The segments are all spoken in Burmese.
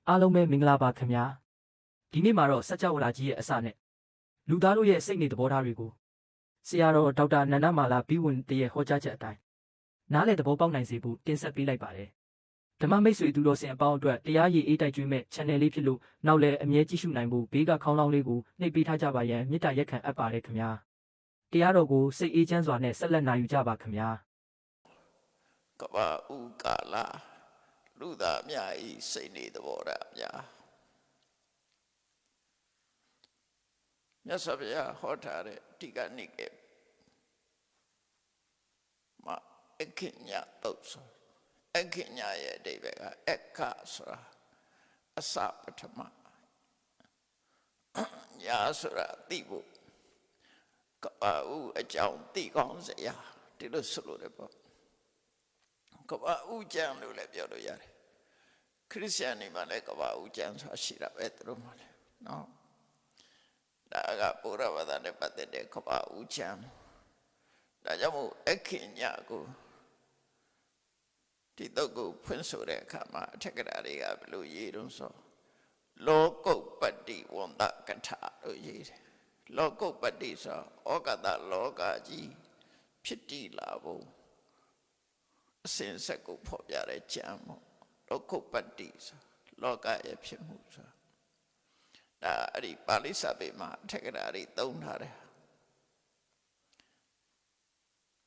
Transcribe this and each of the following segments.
အားလုံးပဲမင်္ဂလာပါခင်ဗျာဒီနေ့မှာတော့စัจ java လာကြီးရဲ့အစနဲ့လူသားတို့ရဲ့စိတ်နေသဘောထားတွေကိုဆရာတော်ဒေါက်တာနန္ဒမာလာဘီဝင်တရဲ့ဟောကြားချက်အတိုင်းနားလည်သဘောပေါက်နိုင်စေဖို့တင်ဆက်ပေးလိုက်ပါတယ်ဓမ္မမိတ်ဆွေသူတော်စင်အပေါင်းအတွက်တရားရည်အေးတိုက်ကျွေးမဲ့ channel လေးဖြစ်လို့နောက်လည်းအမြဲကြည့်ရှုနိုင်ဖို့ဘေးကခေါင်းလောင်းလေးကိုနှိပ်ပေးထားကြပါရန်မေတ္တာရက်ခံအပ်ပါတယ်ခင်ဗျာတရားတော်ကိုစိတ်အေးချမ်းစွာနဲ့ဆက်လက်နိုင်ယူကြပါခင်ဗျာကပ္ပဥကာလလူသားများဤစိတ်နေသဘောထားများမြတ်စွာဘုရားဟောထားတဲ့တိကနိကေမအခိညာတုတ်ဆိုအခိညာရဲ့အဓိပ္ပာယ်ကအခဆိုတာအစပထမညာဆိုတာသိဖို့ကပ္ပဥအကြောင်းသိကောင်းစရာဒီလိုဆိုလို့တယ်ပေါ့ကပ္ပဥကျမ်းလို့လည်းပြောလို့ရတယ်ခရစ်ယာန်တွေမှာလည်းကပ္ပဥကျမ်းဆိုတာရှိတာပဲသူတို့မှာလည်းနော်ဒါကပုရဝဒနဲ့ပတ်သက်တဲ့ကပ္ပဥကျမ်းဒါကြောင့်မို့အခိညာကိုဒီတော့ကိုဖွင့်ဆိုတဲ့အခါမှာအထက်ကရာတွေကဘယ်လိုရေးတုံးဆိုလောကုပ္ပတ္တိဝန္တကထာလို့ရေးတယ်လောကုပ္ပတ္တိဆိုဩကတလောကကြီးဖြစ်တည်လာဖို့အစဉ်ဆက်ကိုဖော်ပြတဲ့ကျမ်းပေါ့လောကုပ္ပတ္တိဆိုလောကရဲ့ဖြစ်မှုဆိုဒါအဲ့ဒီပါဠိစာပေမှာအထက်ကရာတွေသုံးထားတယ်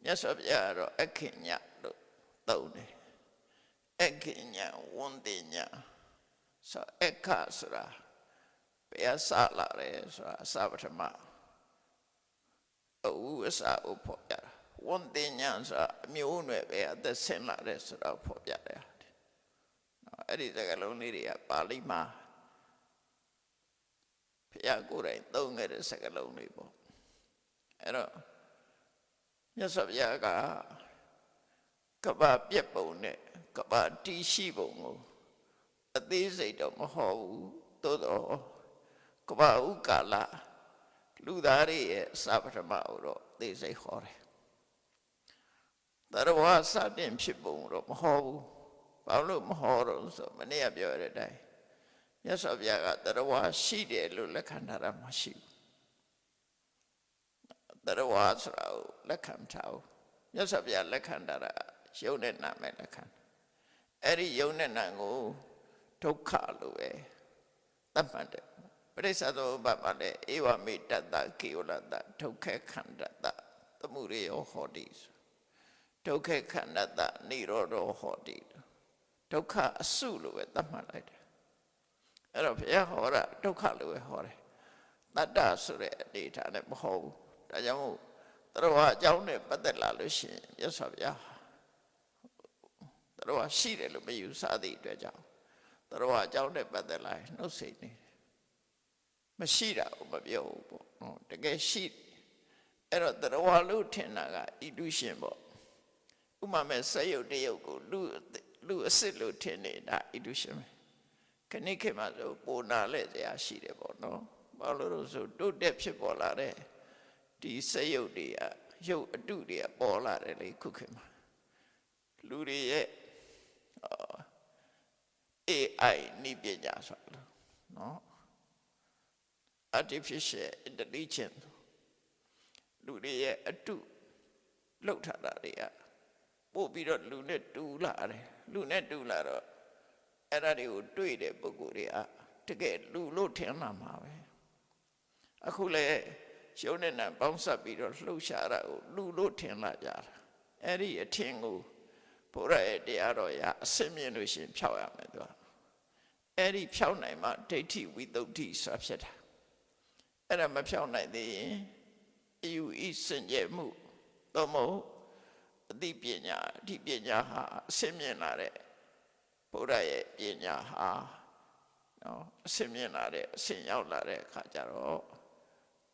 မြတ်စွာဘုရားကတော့အခိညာလို့သုံးတယ်အခိညာဝန္တိညာဆိုအခဆိုတာဘယ်အစလာတယ်ဆိုတာအစပထမအစကိုဖော်ပြတာဝန္တိညာဆိုတာအမျိုးအနွယ်ပဲအသက်ဆင်းလာတယ်ဆိုတာဖော်ပြတယ်အဲ့ဒီစကားလုံးလေးတွေကပါဠိမှာဘုရားကိုယ်တိုင်သုံးခဲ့တဲ့စကားလုံးတွေပေါ့အဲ့တော့မြတ်စွာဘုရားကကပ္ပပြက်ပုံနဲ့ကပ္ပတီးရှိပုံကိုအသေးစိတ်တော့မဟောဘူးသို့တော့ကပ္ပဥကာလလူသားတွေရဲ့အစပထမကိုတော့အသေးစိတ်ဟောတယ်တရဝစတင်ဖြစ်ပုံတော့မဟောဘူးဘာလို့မဟောတော့ဆိုမနေ့ကပြောတဲ့အတိုင်းမြတ်စွာဘုရားကတရဝရှိတယ်လို့လက်ခံထားတာမရှိဘူးတရဝဆိုတာကိုလက်ခံထားဘူးမြတ်စွာဘုရားလက်ခံထားတာယုံနဲ့နာမဲ့လက်ခံအဲ့ဒီယုံနဲ့နာကိုဒုက္ခလို့ပဲသတ်မှတ်တယ်ပရိစ္ဆသောဘမှာလည်းဧဝမေတ္တကေဝလတဒုက္ခခန္ဓတသမှုရိယောဟောတိဒုက္ခခန္ဓတနိရောဓဟောတိဒုက္ခအစုလို့ပဲသတ်မှတ်လိုက်တယ်အဲ့တော့ဘုရားဟောတာဒုက္ခလို့ပဲဟောတယ်တတ္တဆိုတဲ့အနေထားနဲ့မဟောဘူးဒါကြောင့်မို့တရဝအကြောင်းနဲ့ပတ်သက်လာလို့ရှိရင်မြတ်စွာဘုရားတရဝရှိတယ်လို့မယူဆသည့်အတွက်ကြောင့်တရဝအကြောင်းနဲ့ပတ်သက်လာရင်နှုတ်ဆက်နေတယ်မရှိတာကိုမပြောဘူးပေါ့နော်တကယ်ရှိအဲ့တော့တရဝလို့ထင်တာကဣတုရှင်ပေါ့ဥမာမဲ့စရုပ်တရုပ်ကိုလူအစ်စ်လို့ထင်နေတာဣတုရှင်ပဲခဏခေတ်မှာဆိုပိုနာလဲစရာရှိတယ်ပေါ့နော်ဘာလို့လို့ဆိုတိုးတက်ဖြစ်ပေါ်လာတဲ့ဒီစရုပ်တွေကရုပ်အတုတွေကပေါ်လာတယ်လေခုခေတ်မှာလူတွေရဲ့AI နိပညာဆိုတာနော် artificial intelligence လူတွေရဲ့အတုလောက်ထားတာတွေကပို့ပြီးတော့လူနဲ့တူလာတယ်လူနဲ့တူလာတော့အဲ့ဒါတွေကိုတွေ့တဲ့ပုဂ္ဂိုလ်တွေကတကယ်လူလို့ထင်လာမှာပဲအခုလေရုပ်နဲ့နာပေါင်းစပ်ပြီးတော့လှုပ်ရှားတာကိုလူလို့ထင်လာကြတာအဲ့ဒီအထင်ကိုဘုရားရဲ့တရားတော်ရအစစ်မြင်လို့ရှင်ဖြောက်ရမယ်သူကအဲ့ဒီဖြောက်နိုင်မှဒိဋ္ဌိဝိသုဒ္ဓိဆိုတာဖြစ်တာအဲ့ဒါမဖြောက်နိုင်သေးရင်အယူဤစင်ကြယ်မှုသို့မဟုတ်အသိပညာဒီပညာဟာအစစ်မြင်လာတဲ့ဘုရားရဲ့ပညာဟာနော်အစစ်မြင်လာတဲ့အစဉ်ရောက်လာတဲ့အခါကျတော့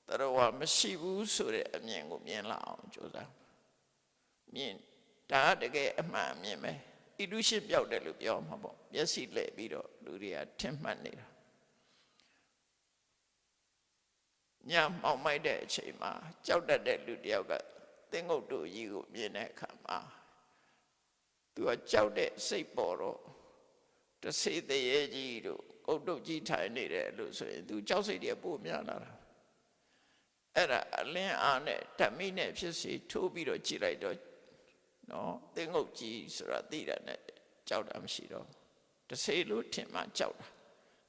တရဝမရှိဘူးဆိုတဲ့အမြင်ကိုမြင်လာအောင်ကြိုးစားမြင်ဒါတကယ်အမှန်မြင်ပဲဣတုရှိပြောက်တယ်လို့ပြောမှာပေါ့မျက်စိလဲပြီးတော့လူတွေကထင်မှတ်နေတာညမောင်မိုက်တဲ့အချိန်မှာကြောက်တတ်တဲ့လူတယောက်ကသင်္ကုတ်တို့ကြီးကိုမြင်တဲ့အခါမှာသူကကြောက်တဲ့စိတ်ပေါ်တော့တစေတရေကြီးတို့ တုတ်ကြီးထိုင်နေတယ်လို့ဆိုရင်သူကြောက်စိတ်တွေပိုများလာတာအဲ့ဒါအလင်းအားနဲ့ဓမိနဲ့ဖြစ်စီထိုးပြီးတော့ကြည့်လိုက်တော့နော်သင်္ကုတ်ကြီးဆိုတာသိတာနဲ့ကြောက်တာမရှိတော့တဆေလို့ထင်မှကြောက်တာ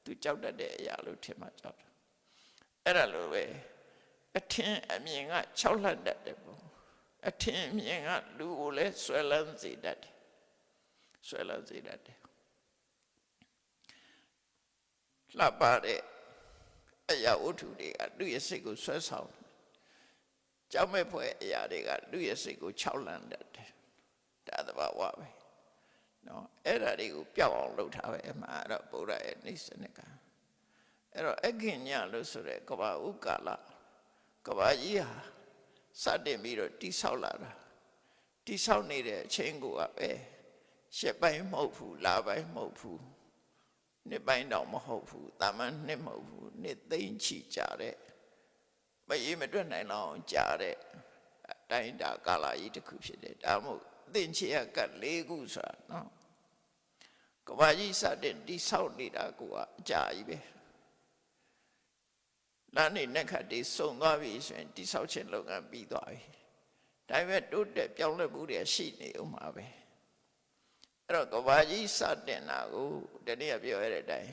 သူကြောက်တတ်တဲ့အရာလို့ထင်မှကြောက်တာအဲ့ဒါလိုပဲအထင်အမြင်က၆လှတတ်တယ်ပေါ့အထင်အမြင်ကလူကိုလည်းဆွဲလန်းစေတတ်တယ်ဆွဲလန်းစေတတ်တယ်လှပတဲ့အရာဝတ္ထုတွေကလူရဲ့စိတ်ကိုဆွဲဆောင်ကြောက်မဲ့ဖွယ်အရာတွေကလူရဲ့စိတ်ကိုခြောက်လန့်တတ်တယ်ဒါသဘာဝပဲနော်အဲ့ဒါတွေကိုပျောက်အောင်လုပ်ထားပဲအမှန်တော့ဗုဒ္ဓရဲ့နိစ္စနကအဲ့တော့အခင်ညလို့ဆိုတဲ့ကဘာဥကာလကဘာကြီးဟာစတင်ပြီးတော့တိဆောက်လာတာတိဆောက်နေတဲ့အချိန်ကိုပဲရှစ်ပိုင်းမဟုတ်ဘူးလပိုင်းမဟုတ်ဘူးနှစ်ပိုင်းတော့မဟုတ်ဘူးတာမန်နှစ်မဟုတ်ဘူးနှစ်သိမ့်ချီကြတဲ့မရေမတွက်နိုင်တော့ကြာတဲ့အတိုင်းတာကာလကြီးတစ်ခုဖြစ်တယ်ဒါမှမဟုတ်သင်္ချေက၄ခုဆိုတာနော်ကဘာကြီးစတင်တိဆောက်နေတာကအကြာကြီးပဲလမ်းနေနဲ့ခတ်တွေစုံသွားပြီဆိုရင်တိဆောက်ခြင်းလုပ်ငန်းပြီးသွားပြီဒါပေမဲ့တိုးတက်ပြောင်းလဲမှုတွေရှိနေဦးမှာပဲအဲ့တော့ကဘာကြီးစတင်တာကိုတနေ့ကပြောရတဲ့အတိုင်း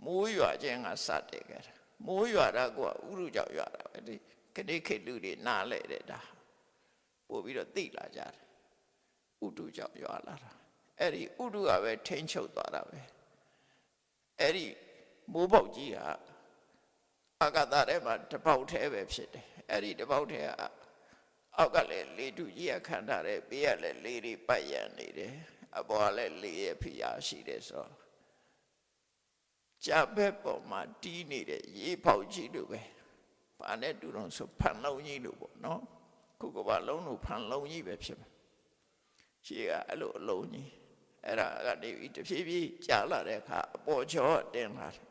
မိုးရွာခြင်းကစတင်ခဲ့တာမိုးရွာတာကဥရုကြောင့်ရွာတာပဲဒီခဏခေတ်လူတွေနားလဲတဲ့ဒါပို့ပြီးတော့သိလာကြတယ်ဥတုကြောင့်ရွာလာတာအဲ့ဒီဥတုကပဲထိန်းချုပ်သွားတာပဲအဲ့ဒီမိုးပေါက်ကြီးကအာကာသထဲမှာတပေါက်သေးပဲဖြစ်တယ်အဲ့ဒီတပေါက်သေးကအောက်ကလည်းလေတူကြီးကခံထားတယ်ဘေးကလည်းလေတွေပတ်ရနေတယ်အပေါ်ကလည်းလေရဲ့ဖိအားရှိတယ်ဆိုတော့ကြာဘက်ပေါ်မှာတီးနေတဲ့ရေပေါက်ကြီးလိုပဲဘာနဲ့တူတော့ဆိုဖန်လုံးကြီးလိုပေါ့နော်ခုကဘာလုံးလို့ဖန်လုံးကြီးပဲဖြစ်မှာရှေ့ကအဲ့လိုအလုံးကြီးအဲ့ဒါကနေပြီးတဖြည်းဖြည်းကြာလာတဲ့အခါအပေါ်ချောတင်လာတယ်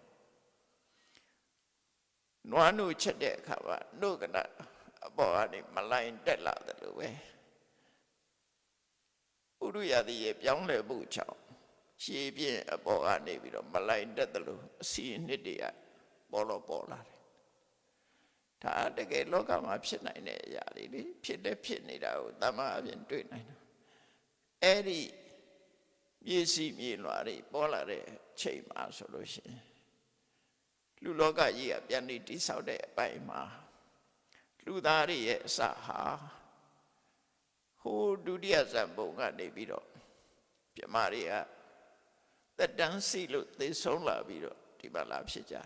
နွားနှုတ်ချက်တဲ့အခါမှာနှုတ်ကနအပေါ်ကနေမလိုင်းတက်လာတယ်လို့ပဲဥရုယတိရဲ့ပြောင်းလဲမှုကြောင့်ရှေးပြင်းအပေါ်ကနေပြီးတော့မလိုင်းတက်တယ်လို့အစီအနှစ်တွေကပေါ်လာတယ်ဒါတကယ်လောကမှာဖြစ်နိုင်တဲ့အရာတွေလေဖြစ်နေတာကိုတမန်အပြင်တွေ့နိုင်တယ်အဲ့ဒီမြေစီမြေလွှာတွေပေါ်လာတဲ့ချိန်မှာဆိုလို့ရှိရင်လူလောကကြီးကပြန်ပြီးတိဆောက်တဲ့အပိုင်းမှာလူသားတွေရဲ့အစဟာဟိုဒုတိယဇံပုံကနေပြီးတော့ပြမတွေကသက်တမ်းစီလို့သေဆုံးလာပြီးတော့ဒီမှာလာဖြစ်ကြတာ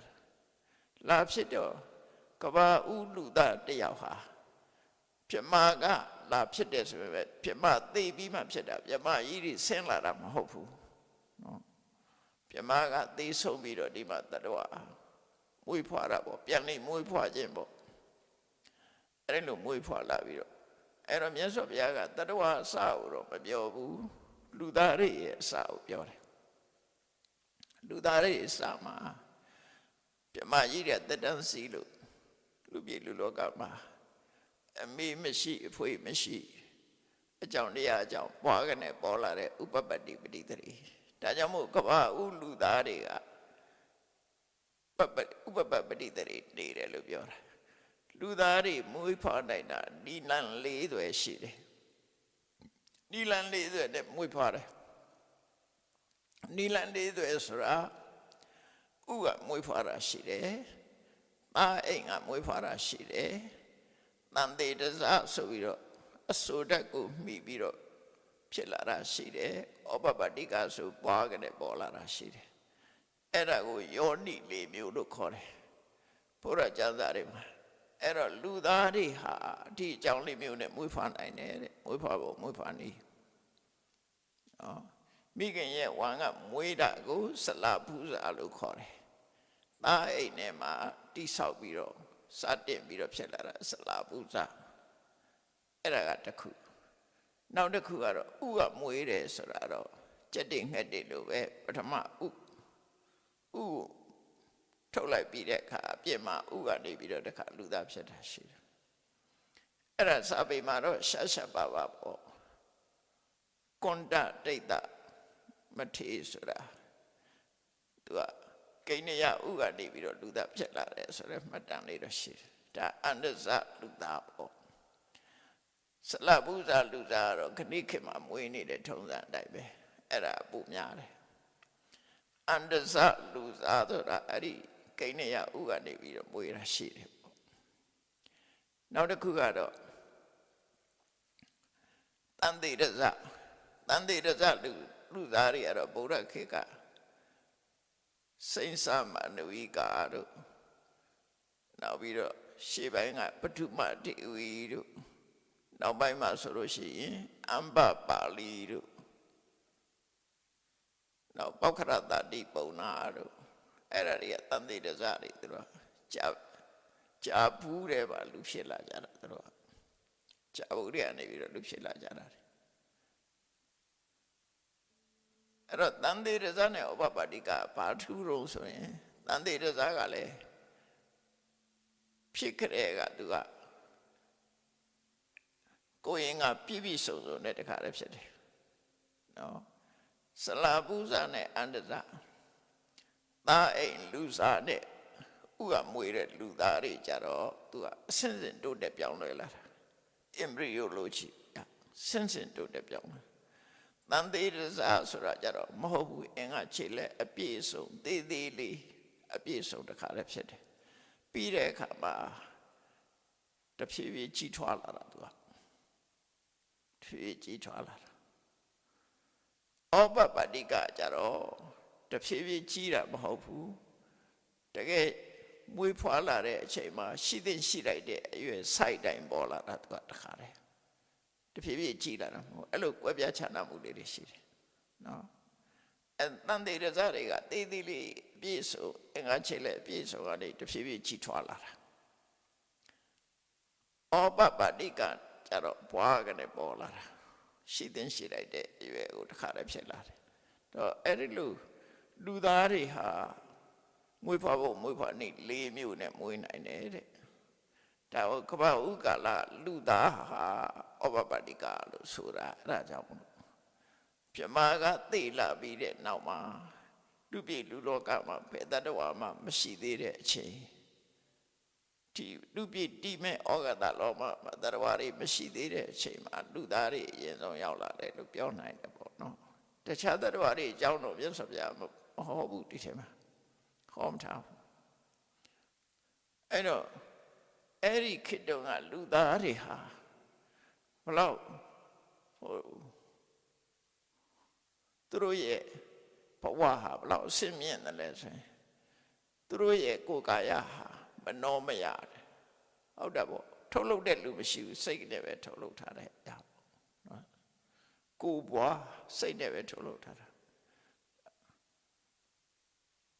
လာဖြစ်တော့ကဘာဥလူသားတယောက်ဟာပြမကလာဖြစ်တယ်ဆိုပေမဲ့ပြမသေပြီးမှဖြစ်တာပြမကြီးတွေဆင်းလာတာမဟုတ်ဘူးနော်ပြမကသေဆုံးပြီးတော့ဒီမှာတတဝမွေးဖွားတာပေါ့ပြန်နေမွေးဖွားခြင်းပေါ့အဲ့လိုမွေးဖွားလာပြီးတော့အဲ့တော့မြတ်စွာဘုရားကတတဝအစကိုတော့မပြောဘူးလူသားတွေရဲ့အစကိုပြောတယ်လူသားတွေအစမှာပြမကြီးတဲ့တက်တန်းစီလို့လူပြည်လူလောကမှာအမေမရှိအဖွေမရှိအကြောင်းတရားအကြောင်းပွားကနေပေါ်လာတဲ့ဥပပတ္တိပတိတရီဒါကြောင့်မို့ကဘာဥလူသားတွေကဥပပပတိတရီနေတယ်လို့ပြောတာလူသားတွေမွေးဖွားနိုင်တာနီလန်၄သွယ်ရှိတယ်နီလန်၄သွယ်နဲ့မွေးဖွားတယ်နီလန်၄သွယ်ဆိုတာဥကမွေးဖွားတာရှိတယ်သားအိမ်ကမွေးဖွားတာရှိတယ်တန်တေတစဆိုပြီးတော့အစိုးဓာတ်ကိုမှီပြီးတော့ဖြစ်လာတာရှိတယ်ဩပပတ္တိကဆိုပွားကနေပေါ်လာတာရှိတယ်အဲ့ဒါကိုယောနိ၄မျိုးလို့ခေါ်တယ်ဘုရားကျမ်းစာတွေမှာအဲ့တော့လူသားတွေဟာဒီအကြောင်းလေးမျိုးနဲ့မွေးဖွားနိုင်တယ်တဲ့မွေးဖွားဖို့မွေးဖွားနည်းမိခင်ရဲ့ဝမ်းကမွေးတာကိုဆလပူဇာလို့ခေါ်တယ်သားအိမ်ထဲမှာတိဆောက်ပြီးတော့စတင်ပြီးတော့ဖြစ်လာတာဆလပူဇာအဲ့ဒါကတစ်ခုနောက်တစ်ခုကတော့ဥကမွေးတယ်ဆိုတာတော့ကြက်တိငှက်တိလို့ပဲပထမဥထုတ်လိုက်ပြီးတဲ့အခါအပြစ်မှာဥကနေပြီးတော့တခါလူသားဖြစ်တာရှိတယ်အဲ့ဒါစာပေမှာတော့ရှာပါပေါ့ကွန်တဒိဋ္ဌမထေဆိုတာသူကကိ ကိနေရဥကနေပြီးတော့လူသားဖြစ်လာတယ်ဆိုတော့မှတ်တမ်းလေးတော့ရှိတယ်ဒါအန္တဇလူသားပေါ့ဆလပုဇာလူသားကတော့ခဏိခေတ်မှာမွေးနေတဲ့ထုံးစံအတိုင်းပဲအဲ့ဒါပုံများတယ်အန္တဇလူသားဆိုတာအဲ့ဒီကိနေရဥကနေပြီးတော့မွေးတာရှိတယ်ပေါ့နောက်တစ်ခုကတော့တန်တိရဇလူသားတွေကတော့ဗုဒ္ဓခေတ်ကစိဉ္စမနဝိကာတို့နောက်ပြီးတော့ရှေ့ပိုင်းကပထုမတိဝီတို့နောက်ပိုင်းမှာဆိုလို့ရှိရင်အမ္ဘပါဠိတို့နောက်ပောက္ခရတတိပုံနာတို့အဲ့ဒါတွေကတန်တိရဇတွေသူတို့ကြာဘူးတယ်ပါလူဖြစ်လာကြတာသူတို့ကြာဘူးတွေကနေပြီးတော့လူဖြစ်လာကြတာအဲ့တော့တန်တိရဇနဲ့ဥပပါတိကဘာထူးတော့ဆိုရင်တန်တိရဇကလည်းဖြစ်ကြတဲ့ကသူကကိုရင်ကပြည့်ပြည့်စုံစုံနဲ့တခါတည်းဖြစ်တယ်နော်ဆလာပုဇာနဲ့အန္တဇသားအိမ်လူစားနဲ့ဥကမွေတဲ့လူသားတွေကြတော့သူကအစင်းစင်တိုးတက်ပြောင်းလဲလာတာ embryology စင်းစင်တိုးတက်ပြောင်းလဲတန်သေးရဇဆိုတာကြတော့မဟုတ်ဘူးအင်္ဂခြေလက်အပြည့်စုံသေးသေးလေးအပြည့်စုံတခါတည်းဖြစ်တယ်ပြီးတဲ့အခါမှာတဖြည်းဖြည်းကြီးထွားလာတာသူကဖြည်းကြီးထွားလာတာဩပပတိကကြတော့တဖြည်းဖြည်းကြီးတာမဟုတ်ဘူးတကယ်မွေးဖွားလာတဲ့အချိန်မှာရှိသင့်ရှိလိုက်တဲ့အရွယ်စိုက်တိုင်းပေါ်လာတာသူကတခါတည်းတဖြည်းဖြည်းကြီးလာတာမဟုတ်အဲ့လိုကွဲပြားခြားနားမှုတွေရှိတယ်နော်အဲတန်တေရဇတွေကတေးသေးလေးပြည့်စုံအင်္ဂါခြေလက်ပြည့်စုံကနေတဖြည်းဖြည်းကြီးထွားလာတာဩပပတိကကြတော့ဘွားကနေပေါ်လာတာရှိသင့်ရှိလိုက်တဲ့အရွယ်ကိုတခါတည်းဖြစ်လာတယ်တော့အဲ့ဒီလိုလူသားတွေဟာမွေးဖွားဖို့မွေးဖွားနေ၄မျိုးနဲ့မွေးနိုင်တယ်တဲ့ဒါကိုကပ္ပဥကာလလူသားဟာဩပပတိကလို့ဆိုတာအဲ့ဒါကြောင့်ပြမကသိလာပြီးတဲ့နောက်မှာလူပြည်လူလောကမှာဘယ်တတဝါမှမရှိသေးတဲ့အချိန်ဒီလူပြည်တိမဲ့ဩဃတလောကမှာတတဝါတွေမရှိသေးတဲ့အချိန်မှာလူသားတွေအရင်ဆုံးရောက်လာတယ်လို့ပြောနိုင်တယ်ပေါ့နော်တခြားတတဝါတွေအကြောင်းတော့မြတ်စွာဘုရားမဟောဘူးဒီထဲမှာဟောမထားဘူးအဲ့တော့အဲ့ဒီခေတ္တကလူသားတွေဟာဘလောက်သူတို့ရဲ့ဘဝဟာဘလောက်အဆင့်မြင့်တယ်လဲဆိုရင်သူတို့ရဲ့ကိုယ်ကာယဟာမနှောမရတယ်ဟုတ်တယ်ပေါ့ထုတ်လုပ်တဲ့လူမရှိဘူးစိတ်နဲ့ပဲထုတ်လုပ်ထားတဲ့အရာပေါ့နော်ကိုယ်ဘဝစိတ်နဲ့ပဲထုတ်လုပ်ထားတာ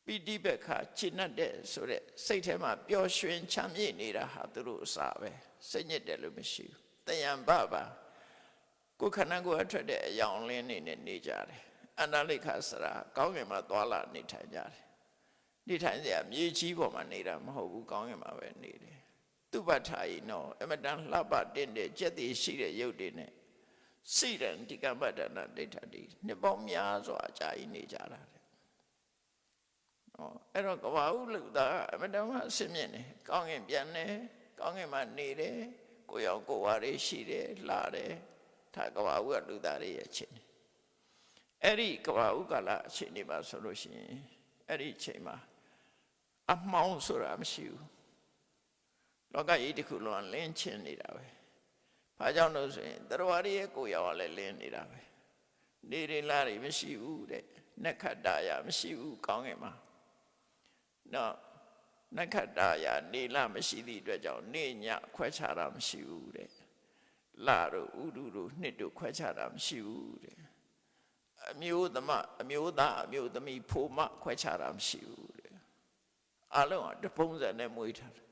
ပိဋိပက္ခရှင်းတဲ့ဆိုတဲ့စိတ်ထဲမှာပျော်ရွှင်ချမ်းမြေ့နေတာဟာသူတို့အစာပဲစိတ်ညစ်တယ်လို့မရှိဘူးတယံဘပါကိုယ်ခန္ဓာကိုယ်အထွက်တဲ့အယောင်လင်းနေနဲ့နေကြတယ်အန္တလိခစရာကောင်းကင်မှာသွားလာနေထိုင်ကြတယ်နေထိုင်စရာမြေကြီးပေါ်မှာနေတာမဟုတ်ဘူးကောင်းကင်မှာပဲနေတယ်သူပဋ္ဌာယိနောအမတန်လှပတင်တဲ့ကြက်တည်ရှိတဲ့ရုပ်တွေနဲ့စိရန်ဒီကမ္မဒနာဒိဋ္ဌတိနှစ်ပေါင်းများစွာအကြာကြီးနေကြတာအဲ့တော့ကဘာဥလူသားအမတန်မှအစမြင့်တယ်ကောင်းကင်ပြန်တယ်ကောင်းကင်မှာနေတယ်ကိုရောင်ကိုဝါတွေရှိတယ်လှတယ်ဒါကဘာဥကလူသားတွေရဲ့အချိန်အဲ့ဒီကဘာဥကလာအချိန်တွေမှာဆိုလို့ရှိရင်အဲ့ဒီအချိန်မှာအမှောင်ဆိုတာမရှိဘူးလောကကြီးတစ်ခုလုံးလင်းချင်းနေတာပဲဘာကြောင့်လို့ဆိုရင်တရားရရဲ့ကိုရောင်ကလည်းလင်းနေတာပဲနေရလာတွေမရှိဘူးတဲ့နက္ခတ္တယမရှိဘူးကောင်းကင်မှာနော်နက္ခတ္တယနေလမရှိသည့်အတွက်ကြောင့်နေညခွဲခြားတာမရှိဘူးတဲ့လတို့ဥဒုတို့နှစ်တို့ခွဲခြားတာမရှိဘူးတဲ့အမျိုးသမအမျိုးသားအမျိုးသမီးဖိုမခွဲခြားတာမရှိဘူးတဲ့အလုံးကတပုံစံနဲ့မွေးထားတယ်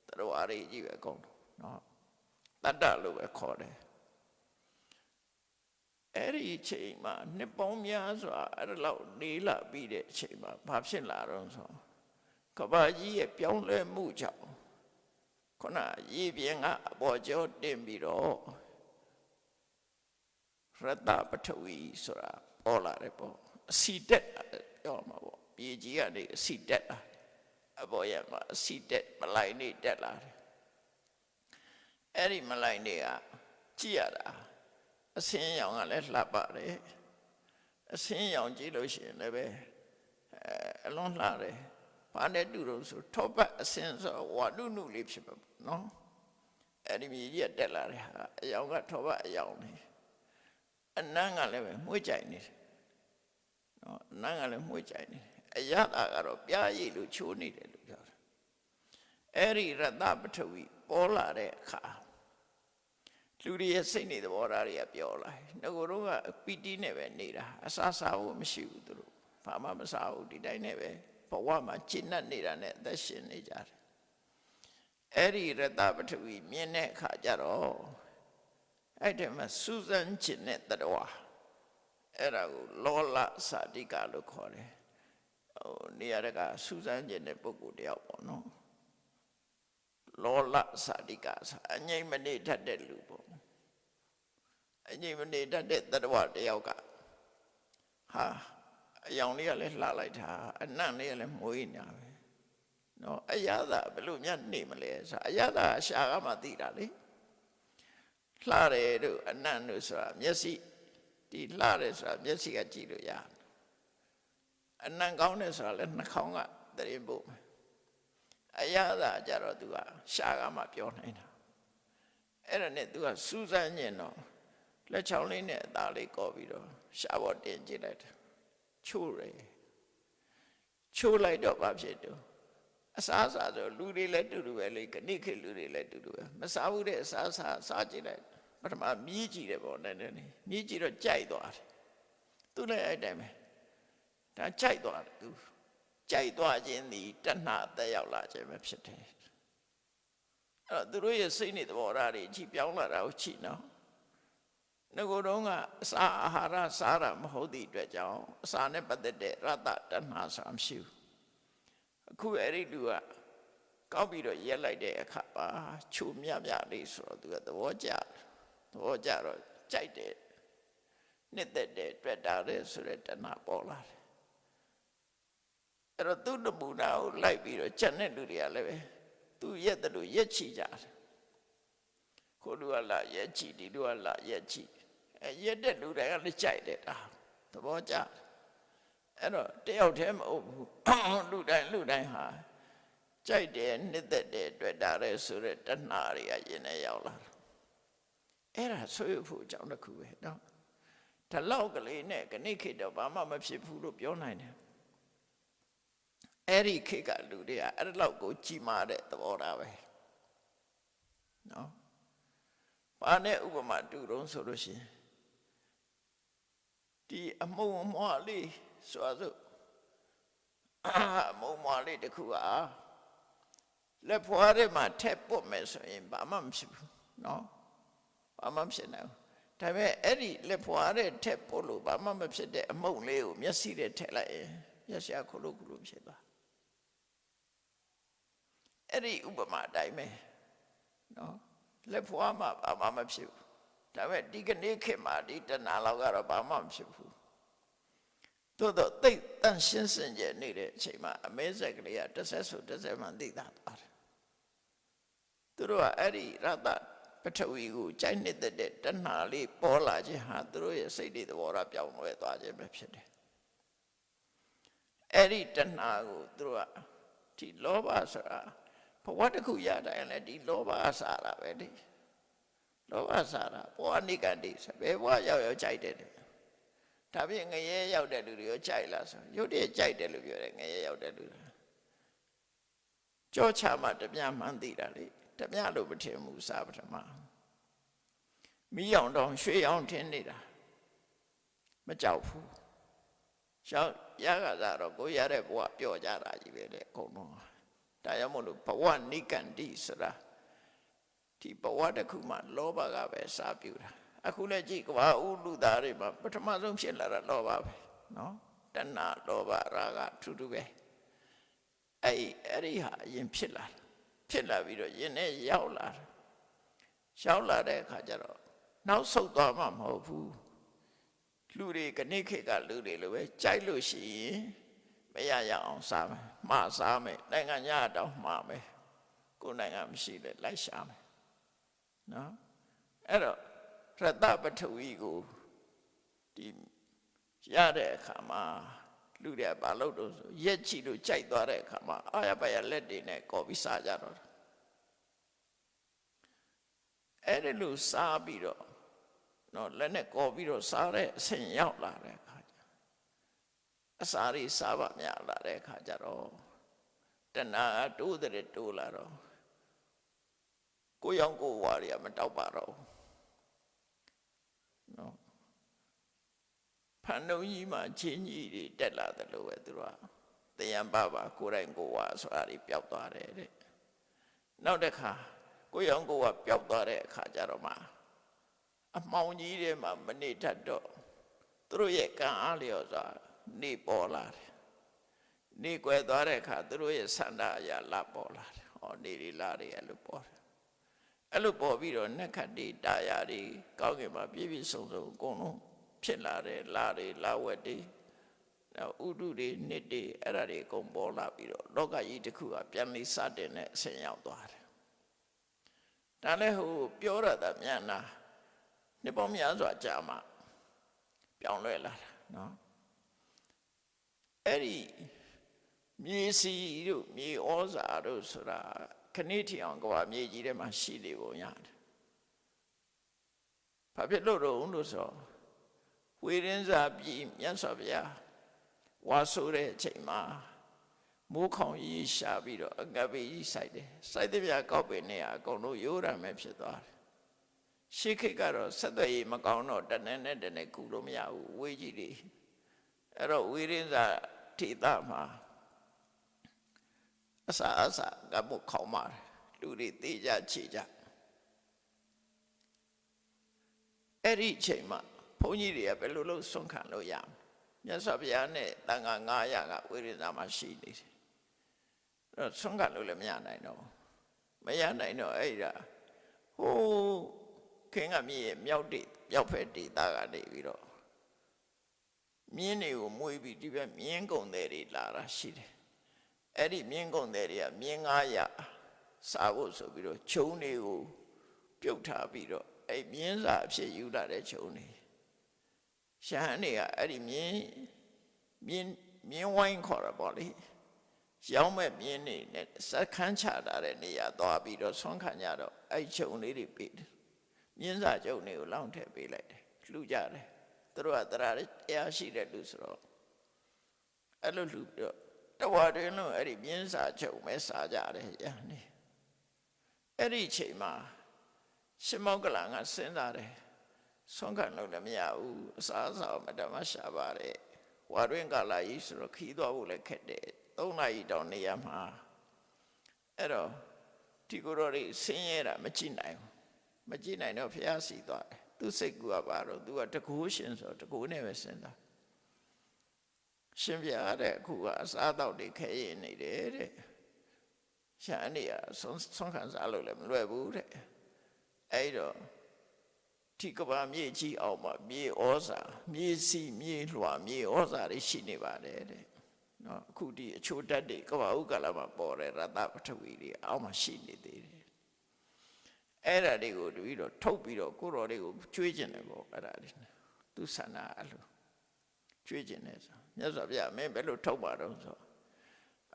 တရားရည်ကြီးပဲအကုန်နော်တတ္တလို့ပဲခေါ်တယ်အဲ့ဒီအချိန်မှာနှစ်ပေါင်းများစွာအဲ့လောက်နေလာပြီးတဲ့အချိန်မှာဘာဖြစ်လာတော့ဆိုကဘာကြီးရဲ့ပြောင်းလဲမှုကြောင့်ခုနရေပြင်ကအပေါ်ကျော်တင်ပြီးတော့ရတ္တပထဝီဆိုတာပေါ်လာတယ်ပေါ့အစီတက်ပြောမှာပေါ့ မြေကြီးကနေအစီတက်လာအပေါ်ရမှာအစီတက်မလိုက်နေတက်လာတယ်အဲ့ဒီမလိုက်နေကကြည့်ရတာအစင်းရောင်ကလည်းလှပတယ်အစင်းရောင်ကြည့်လို့ရှိရင်လည်းပဲအလွန်လှတယ်ဘာနဲ့တူတော့ဆိုထောပတ်အစင်းဆိုဝါနုနုလေးဖြစ်မှာပေါ့နော်အဲ့ဒီမြေကြီးတက်လာတယ်ဟာအယောင်ကထောပတ်အယောင်နေအနံ့ကလည်းပဲမှု့ကြိုင်နေတယ်နော်အနံ့ကလည်းမှု့ကြိုင်နေတယ်အရသာကတော့ပြားရည်လို့ချိုးနေတယ်လို့ပြောတာအဲ့ဒီရတပထဝီပေါ်လာတဲ့အခါလူတွေရဲ့စိတ်နေသဘောထားတွေကပြောလာတယ်ငကိုတော့ကပီတိနဲ့ပဲနေတာအစားစားဖို့မရှိဘူးသူတို့ဘာမှမစားဘူးဒီတိုင်းနဲ့ပဲဘဝမှာကျင့်တတ်နေတာနဲ့အသက်ရှင်နေကြတယ်အဲ့ဒီရတပထဝီမြင်တဲ့အခါကျတော့အဲ့ဒီမှာစူးစမ်းခြင်းနဲ့တတော်အဲ့ဒါကိုလောလစာတိကလို့ခေါ်တယ်နေရာကစူးစမ်းခြင်းတဲ့ပုဂ္ဂိုလ်တယောက်ပေါ့နော်လောလစာတိကအငြိမ့်မနေတတ်တဲ့လူပေါ့အငြိမ့်မနေတတ်တဲ့တတော်တယောက်ကဟာအယောင်လေးကလည်းလှလိုက်တာအနံ့လေးကလည်းမွေးနေတာပဲနော်အရသာဘယ်လိုများနေမလဲဆိုအရသာရှာကမှသိတာလေလှတယ်တို့အနံ့တို့ဆိုတာမျက်စိဒီလှတယ်ဆိုတာမျက်စိကကြည့်လို့ရတယ်အနံ့ကောင်းတယ်ဆိုတာလည်းနှာခေါင်းကတရင်ပို့မယ်အရသာကြတော့သူကရှာကမှပြောနိုင်တာအဲ့ဒါနဲ့သူကစူးစမ်းညင်တော့လက်ချောင်းလေးနဲ့အသားလေးကော်ပြီးတော့ရှာပေါ်တင်ကြည့်လိုက်တယ်ချိုးတယ်ချိုးလိုက်တော့ဘာဖြစ်တော့အစားစားဆိုလူတွေလည်းတူတူပဲလေခဏခေတ်လူတွေလည်းတူတူပဲမစားဘူးတဲ့အစားစားကြည့်လိုက်ပထမမြည်ကြည့်တယ်ပေါ့နည်းနည်းမြည်ကြည့်တော့ကြိုက်သွားတယ်သူလည်းအဲ့တိုင်းပဲဒါကြိုက်သွားတယ်သူကြိုက်သွားခြင်းဒီတဏှာတက်ရောက်လာခြင်းပဲဖြစ်တယ်အဲ့တော့သူတို့ရဲ့စိတ်နဲ့သဘောထားတွေကြည့်ပြောင်းလာတာကိုကြည့်နော်ငကိုတော့ကအစာအာဟာရစားတာမဟုတ်သည့်အတွက်ကြောင့်အစာနဲ့ပတ်သက်တဲ့ရတတဏှာဆိုတာမရှိဘူးအခုအဲ့ဒီလူကကောက်ပြီးတော့ရက်လိုက်တဲ့အခါပါချိုမြမြလေးဆိုတော့သူကသဘောကျတော့ကြိုက်တယ်နှစ်သက်တယ်တွေ့တာလေဆိုတဲ့တဏှာပေါ်လာတယ်အဲ့တော့သူ့နမူနာကိုလိုက်ပြီးတော့ချက်တဲ့လူတွေကလည်းပဲသူရက်တယ်လို့ရက်ချီကြတယ်ခိုးလူကလာရက်ချီဒီလူကလာရက်ချီရက်တဲ့လူတွေကလည်းကြိုက်တယ်ဒါသဘောကျအဲ့တော့တယောက်တည်းမဟုတ်ဘူးလူတိုင်းဟာကြိုက်တယ်နှစ်သက်တယ်တွေ့တာလေဆိုတဲ့တဏှာတွေကရင်ထဲရောက်လာတယ်အဲ့ဒါဆွေးဖို့အကြောင်းတစ်ခုပဲနော်ဒီလောက်ကလေးနဲ့ခဏခေတ်တော့ဘာမှမဖြစ်ဘူးလို့ပြောနိုင်တယ်အဲ့ဒီခေတ်ကလူတွေကအဲ့လောက်ကိုကြီးမားတဲ့သဘောထားပဲနော်ဘာနဲ့ဥပမာတူတုံးဆိုလို့ရှိရင်ဒီအမုံအမွှားလေးဆိုတော့အမုံမွှားလေးတစ်ခုကလက်ဖွားထဲမှာထက်ပုတ်မယ်ဆိုရင်ဘာမှမဖြစ်ဘူးနော်ဘာမှမဖြစ်နိုင်ဘူးဒါပေမဲ့အဲ့ဒီလက်ဖွားထဲထက်ပုတ်လို့ဘာမှမဖြစ်တဲ့အမုံလေးကိုမျက်စိထဲထည့်လိုက်ရင်မျက်စိကခုလို့ဖြစ်သွားအဲ့ဒီဥပမာအတိုင်းပဲနော်လက်ဖွားမှာဘာမှမဖြစ်ဘူးဒါပေမဲ့ဒီကနေ့ခေတ်မှာဒီတဏှာလောက်ကတော့ဘာမှမဖြစ်ဘူးသို့တော့သိတန့်ရှင်းစင်ကြနေတဲ့အချိန်မှာအမဲဆက်ကလေးကတစ်ဆက်ဆိုတစ်ဆက်မှသိတာသွားတယ်သူတို့ကအဲ့ဒီရတပထဝီကိုကြိုက်နေတဲ့တဏှာလေးပေါ်လာခြင်းဟာသူတို့ရဲ့စိတ်တွေသဘောထားပြောင်းလဲသွားခြင်းပဲဖြစ်တယ်အဲ့ဒီတဏှာကိုသူတို့ကဒီလောဘဆိုတာဘဝတစ်ခုရတိုင်းလည်းဒီလောဘစားတာပဲလေလောဘစားတာဘဝနိကတိဘယ်ဘဝရောက်ကြိုက်တယ်ဒါဖြင့်ငရဲရောက်တဲ့လူတွေရောကြိုက်လားဆိုရုပ်တည်းကြိုက်တယ်လို့ပြောတယ်ငရဲရောက်တဲ့လူတွေကြောချမှတပြမှန်းသိတာလေတပြလို့မထင်ဘူးစာပထမမီးအောင်တောင်ရွှေအောင်ထင်းနေတာမကြောက်ဘူးရှောက်ရကစားတော့ကိုရတဲ့ဘဝပျော့ကြတာကြီးပဲလေအကုန်လုံးဒါကြောင့်မို့လို့ဘဝနိကန္တိဆိုတာဒီဘဝတစ်ခုမှလောဘကပဲစားပြူတာအခုလည်းကြည့်ကဘာဥလူသားတွေမှာပထမဆုံးဖြစ်လာတာလောဘပဲနော်တဏှာလောဘရာဂထူးထူးပဲအဲ့ဒီဟာအရင်ဖြစ်လာပြီးတော့ယင်နဲ့ရောက်လာတဲ့အခါကျတော့နောက်ဆုတ်သွားမှမဟုတ်ဘူးလူတွေခဏခေတ်ကလူတွေလိုပဲကြိုက်လို့ရှိရင် မရရအောင်စားမယ်မှားစားမယ်နိုင်ငံညာတော့မှားမယ်ကိုယ်နိုင်ငံမရှိလေလိုက်ရှာမယ်နော်အဲ့တော့ရတပထဝီကိုဒီရတဲ့အခါမှာလူတွေဘာလို့တော့ဆိုရက်ချီလို့ကြိုက်သွားတဲ့အခါမှာအာရပါရလက်တွေနဲ့ကော်ပြီးစားကြတော့အဲ့ဒီလိုစားပြီးတော့နော်လက်နဲ့ကော်ပြီးတော့စားတဲ့အဆင့်ရောက်လာတဲ့အခါကျအစာတွေစားပါများလာတဲ့အခါကျတော့တဏှာတိုးတဲ့တိုးလာတော့ကိုယ်ရောက်ကိုယ်ဝါတွေကမတောက်ပါတော့နော်ဖန်တုံးကြီးမှာချင်းကြီးတွေတက်လာတယ်လို့ပဲသူကတယံပါပါကိုယ်တိုင်ကိုယ်ဝါဆိုတာတွေပျောက်သွားတယ်တဲ့နောက်တစ်ခါကိုယ်ရောက်ကိုယ်ဝါပျောက်သွားတဲ့အခါကျတော့မှအမှောင်ကြီးတွေမှာမနေတတ်တော့သူတို့ရဲ့ကံအားလျော်စွာနေပေါ်လာတယ်နေကွယ်သွားတဲ့အခါသူတို့ရဲ့ဆန္ဒအရာလာပေါ်လာတယ်ဟောနေတွေလာတွေအဲ့လိုပေါ်တယ်အဲ့လိုပေါ်ပြီးတော့နက္ခတ်တွေတာယာတွေကောင်းကင်မှာပြည့်ပြည့်စုံစုံအကုန်လုံးဖြစ်လာတယ်လာတွေလာဝက်တွေဥဒုတွေနှစ်တွေအဲ့ဒါတွေအကုန်ပေါ်လာပြီးတော့လောကကြီးတစ်ခုကပြန်ပြီးစတင်တဲ့အဆင့်ရောက်သွားတယ်ဒါလည်းဟိုပြောရတာမြန်နာနှစ်ပေါင်းများစွာကြာမှပြောင်းလဲလာတာနော်အဲ့ဒီမြေစီတို့မြေဩဇာတို့ဆိုတာခဏထီအောင်ကဘာမြေကြီးထဲမှာရှိနေပုံရတယ်ဘာဖြစ်လို့တော့ဆိုဝေရင်းစာပြည်မြတ်စွာဘုရားဝါဆိုတဲ့အချိန်မှာမိုးခေါင်ကြီးရှာပြီးတော့အငတ်ပေးကြီးစိုက်တယ်စိုက်တဲ့ပြကောက်ပင်နေရအကုန်လုံးရိုးရမယ်ဖြစ်သွားတယ်ရှေးခေတ်ကတော့ဆက်သွယ်ရေးမကောင်းတော့တနေ့နဲ့တနေ့ကူလို့မရဘူးဝေးကြီးတွေအဲ့တော့ဝေရင်းစာထေသမှာအစာကမို့ခေါင်းမာလူတွေတေးကြချေကြအဲ့ဒီအချိန်မှာဘုန်းကြီးတွေကဘယ်လိုလုပ်ဆွန့်ခံလို့ရမလဲမြတ်စွာဘုရားနဲ့တန်ခါ900ကဝိရိယမှာရှိနေတယ်အဲ့ဆွန့်ခံလို့လည်းမရနိုင်တော့မရနိုင်တော့အဲ့ဒါဟိုးခင်ကမြေမြောက်ဖက်ဒေသကနေပြီးတော့မြင်းတွေကိုမွေးပြီးဒီဘက်မြင်းကုံတွေလာတာရှိတယ်အဲ့ဒီမြင်းကုံတွေကမြင်း900စားဖို့ဆိုပြီးတော့ခြုံတွေကိုပြုတ်ထားပြီးတော့အဲ့မြင်းစာအဖြစ်ယူလာတဲ့ခြုံတွေရှဟန်တွေကအဲ့ဒီမြင်းဝိုင်းခေါ်တာပေါ့လေရောင်းမဲ့မြင်းတွေနဲ့စခန်းချတာတဲ့နေရာသွားပြီးတော့ဆွမ်းခံကြတော့အဲ့ခြုံလေးတွေပေးတယ်မြင်းစာခြုံတွေကိုလောင်းထည့်ပေးလိုက်တယ်လှူကြတယ်သူတို့ကတရားရှိတဲ့လူဆိုတော့အဲ့လိုလှူပြီးတော့တဝါတွင်လုံးအဲ့ဒီမြင်းစာခြုံမဲ့စားကြတယ်ရနေအဲ့ဒီအချိန်မှာရှင်မောကလန်ကစဉ်းစားတယ်ဆွမ်းခံလို့လည်းမရဘူးအစားအစာမတမရှာပါတယ်ဝါတွင်ကာလကြီးဆိုတော့ခီးသွားဖို့လည်းခက်တယ်3 နာရီတောင်နေရမှာအဲ့တော့ဒီကိုယ်တော်တွေဆင်းရဲတာမကြည့်နိုင်တော့ဖျားစီသွားတယ်သူစိတ်ကူကပါတော့သူကတကူရှင်ဆိုတကူနဲ့ပဲစဉ်းစားရှင်ပြတဲ့အခုကအစားအသောက်တွေခဲရနေတယ်တဲ့ရှာနေရဆုံးခံစားလို့လည်းမလွယ်ဘူးတဲ့အဲ့တော့ဒီကဘာမြေကြီးအောင်မှာမြေဩဇာမြေစီမြေလွှာမြေဩဇာတွေရှိနေပါတယ်တဲ့နော်အခုဒီအချိုးတက်တွေကဘာဥက္ကလာမှာပေါ်တဲ့ရတပထဝီတွေအောက်မှာရှိနေသေးတယ်အဲ့ဒါတွေကိုတပြီးတော့ထုတ်ပြီးတော့ကိုတော်တွေကိုကျွေးကျင်တယ်ပေါ့အဲ့ဒါတွေသူဆန္ဒအဲ့လိုကျွေးကျင်တယ်ဆိုမြတ်စွာဘုရားမင်းဘယ်လိုထုတ်ပါတော့ဆို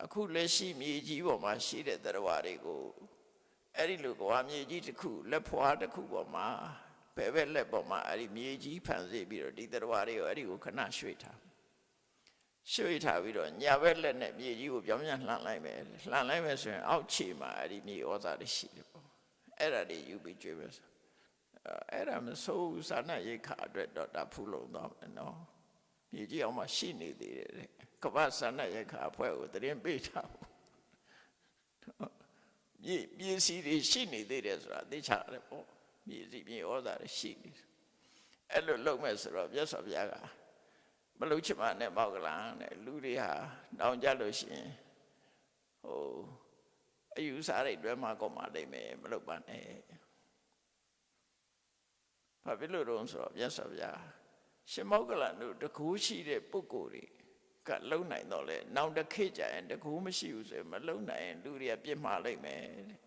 အခုလက်ရှိမြေကြီးပေါ်မှာရှိတဲ့တရားတွေကိုအဲ့ဒီလိုကဘာမြေကြီးတစ်ခုလက်ဖွာတစ်ခုပေါ်မှာဘယ်လက်ပေါ်မှာအဲ့ဒီမြေကြီးဖန်ဆင်းပြီးတော့ဒီတရားတွေကိုအဲ့ဒီကိုခဏရွှေ့ထားပြီးတော့ညာဘက်လက်နဲ့မြေကြီးကိုပြောင်းပြန်လှန်လိုက်မယ်ဆိုရင်အောက်ခြေမှာအဲ့ဒီမြေဩဇာတွေရှိတယ်ပေါ့အဲ့ဒါတွေယူပြီးကျွေးပဲဆိုအဲ့ဒါမဆိုးစာနာရိတ်ခါအတွက်တော့ဒါဖူးလုံတော့မယ်နော်မြေကြီးအောင်မှရှိနေသေးတယ်ကမ္ဘာစာနာရိတ်ခါအဖွဲ့ကိုတရင်ပေးထားမြေစီတွေရှိနေသေးတယ်ဆိုတာသိချရတယ်ပေါ့မြေစီမြေဩဇာတွေရှိနေတယ်အဲ့လိုလုပ်မဲ့ဆိုတော့မြတ်စွာဘုရားကမလုပ်ချင်ပါနဲ့မောက်ကလန်တဲ့လူတွေဟာတောင်းကြလို့ရှိရင်ဟိုအယူစားတွေတွဲမှာကောမှလိမ့်မယ်မလုပ်ပါနဲ့ဘာဖြစ်လို့တော့ဆိုတော့မြတ်စွာဘုရားရှင်မောက်ကလန်တို့တကူရှိတဲ့ပုဂ္ဂိုလ်တွေက ကလုံနိုင်တော့လေနောက်တစ်ခေတ်ကျရင်တကူမရှိဘူးဆိုရင်မလုံနိုင်ရင်လူတွေကပြစ်မှားလိုက်မယ်တဲ့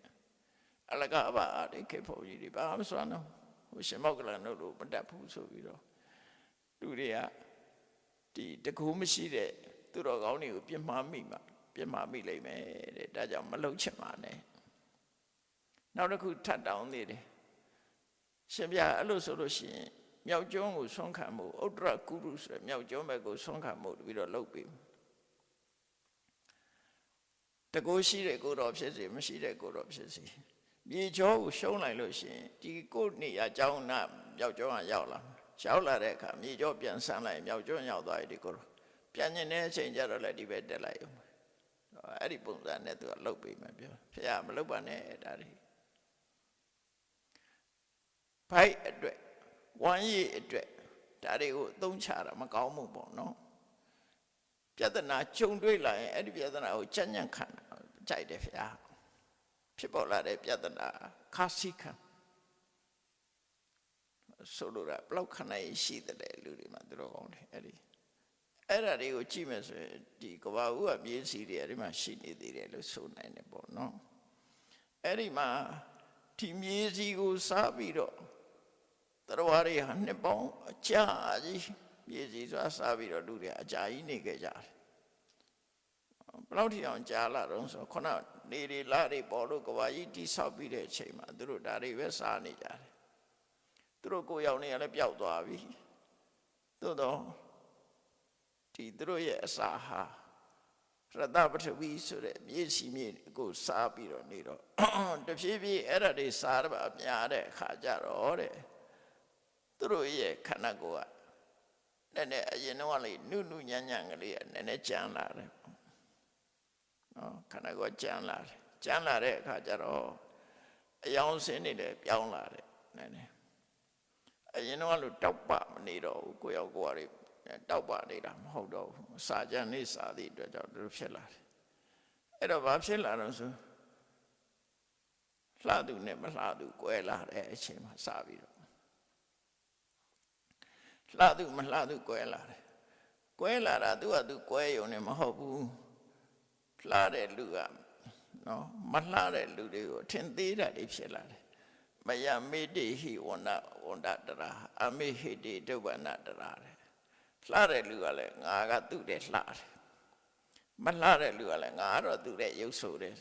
အလကားပါဒီခေတ်ဖို့ကြီးတွေဘာမှမစွမ်းတော့ဟိုရှင်မောက်ကလန်တို့လိုမတတ်ဘူးဆိုပြီးတော့လူတွေကဒီတကူမရှိတဲ့သူတော်ကောင်းတွေကိုပြစ်မှားမိမှာပြစ်မှားမိလိုက်မယ်တဲ့ဒါကြောင့်မလုံချင်ပါနဲ့နောက်တစ်ခုထပ်တောင်းသေးတယ်ရှင်ပြအဲ့လိုဆိုလို့ရှိရင်မြောက်ကျွန်းကိုဆွမ်းခံမှုဥဒ္ဒရကုရုဆိုတဲ့မြောက်ကျွန်းဘက်ကိုဆွမ်းခံမှုပြီးတော့လုပ်ပြီးတကူရှိတဲ့ကိုတော်ဖြစ်စေမရှိတဲ့ကိုတော်ဖြစ်စေမြေကျောကိုရှုံးလိုက်လို့ရှိရင်ဒီကိုနေရာကျောင်းနာမြောက်ကျွန်းကရောက်လာတဲ့အခါမြေကျောပြန်ဆန်းလိုက်မြောက်ကျွန်းရောက်သွားပြီဒီကိုတော်ပြန်ကျင်တဲ့အချိန်ကျတော့လည်းဒီဘက်တက်လိုက်အောင်အဲ့ဒီပုံစံနဲ့သူကလုပ်ပြီးမှပြောဖေရမလုပ်ပါနဲ့ဒါတွေဘိုက်အတွက်ဝမ်းရည်အတွက်ဒါတွေကိုအသုံးချတာမကောင်းဘူးပေါ့နော်ပြဿနာကြုံတွေ့လာရင်အဲ့ဒီပြဿနာကိုကြံ့ကြံ့ခံကြိုက်တယ်ဖေရဖြစ်ပေါ်လာတဲ့ပြဿနာခါစီခံဆိုလိုတာဘလောက်ခဏရှိတယ်လူတွေမှာသူတို့ကောင်းတယ်အဲ့ဒါတွေကိုကြည့်မယ်ဆိုရင်ဒီကဘာဦးကမြေစီတွေအဲ့ဒီမှာရှိနေသေးတယ်လို့ဆိုနိုင်တယ်ပေါ့နော်အဲ့ဒီမှာဒီမြေစီကိုစားပြီးတော့တရားတွေဟာနှစ်ပေါင်းအကြာကြီးမြေစီဆိုတာစားပြီးတော့လူတွေအကြာကြီးနေခဲ့ကြတယ်ဘယ်လောက်ထိအောင်ကြာလာတော့ဆိုခုနနေတွေလာတွေပေါ်လို့ကဘာကြီးတိဆောက်ပြီးတဲ့အချိန်မှာသူတို့ဒါတွေပဲစားနေကြတယ်သူတို့ကိုယ်ရောက်နေရလဲပျောက်သွားပြီသို့တော့ဒီသူတို့ရဲ့အစာဟာရတပထဝီဆိုတဲ့မြေစီမြေကိုစားပြီးတော့နေတော့တဖြည်းဖြည်းအဲ့ဒါတွေစားရပါများတဲ့အခါကြတော့တဲ့သူတို့ရဲ့ခန္ဓာကိုယ်ကနည်းနည်းအရင်တော့လေနုနုညံ့ညံ့ကလေးကနည်းနည်းကြမ်းလာတယ်နော်ခန္ဓာကိုယ်ကြမ်းလာတဲ့အခါကျတော့အယောင်စင်းနေတယ်ပြောင်းလာတယ်နည်းနည်းအရင်တော့လို့တောက်ပမနေတော့ဘူးကိုရောက်ကိုယ်ရီတောက်ပနေတာမဟုတ်တော့ဘူးစာကြံနေစာသည့်အတွက်ကြောင့်တို့ဖြစ်လာတယ်အဲ့တော့ဘာဖြစ်လာတော့ဆိုလှသူနဲ့မလှသူကွဲလာတဲ့အချိန်မှာစပြီးတော့လှသူမလှသူကွဲလာတယ်ကွဲလာတာသူကသူကွဲရုံနဲ့မဟုတ်ဘူးလှတဲ့လူကနော်မလှတဲ့လူတွေကိုအထင်သေးတာတွေဖြစ်လာတယ်မယမေတိဟိဝန္ဒတရာအမေဟိတိဒုဗ္ဗနာတရာတဲ့လှတဲ့လူကလည်းငါကသူ့တဲ့လှတယ်မလှတဲ့လူကလည်းငါကတော့သူ့တဲ့ရုပ်ဆိုတယ်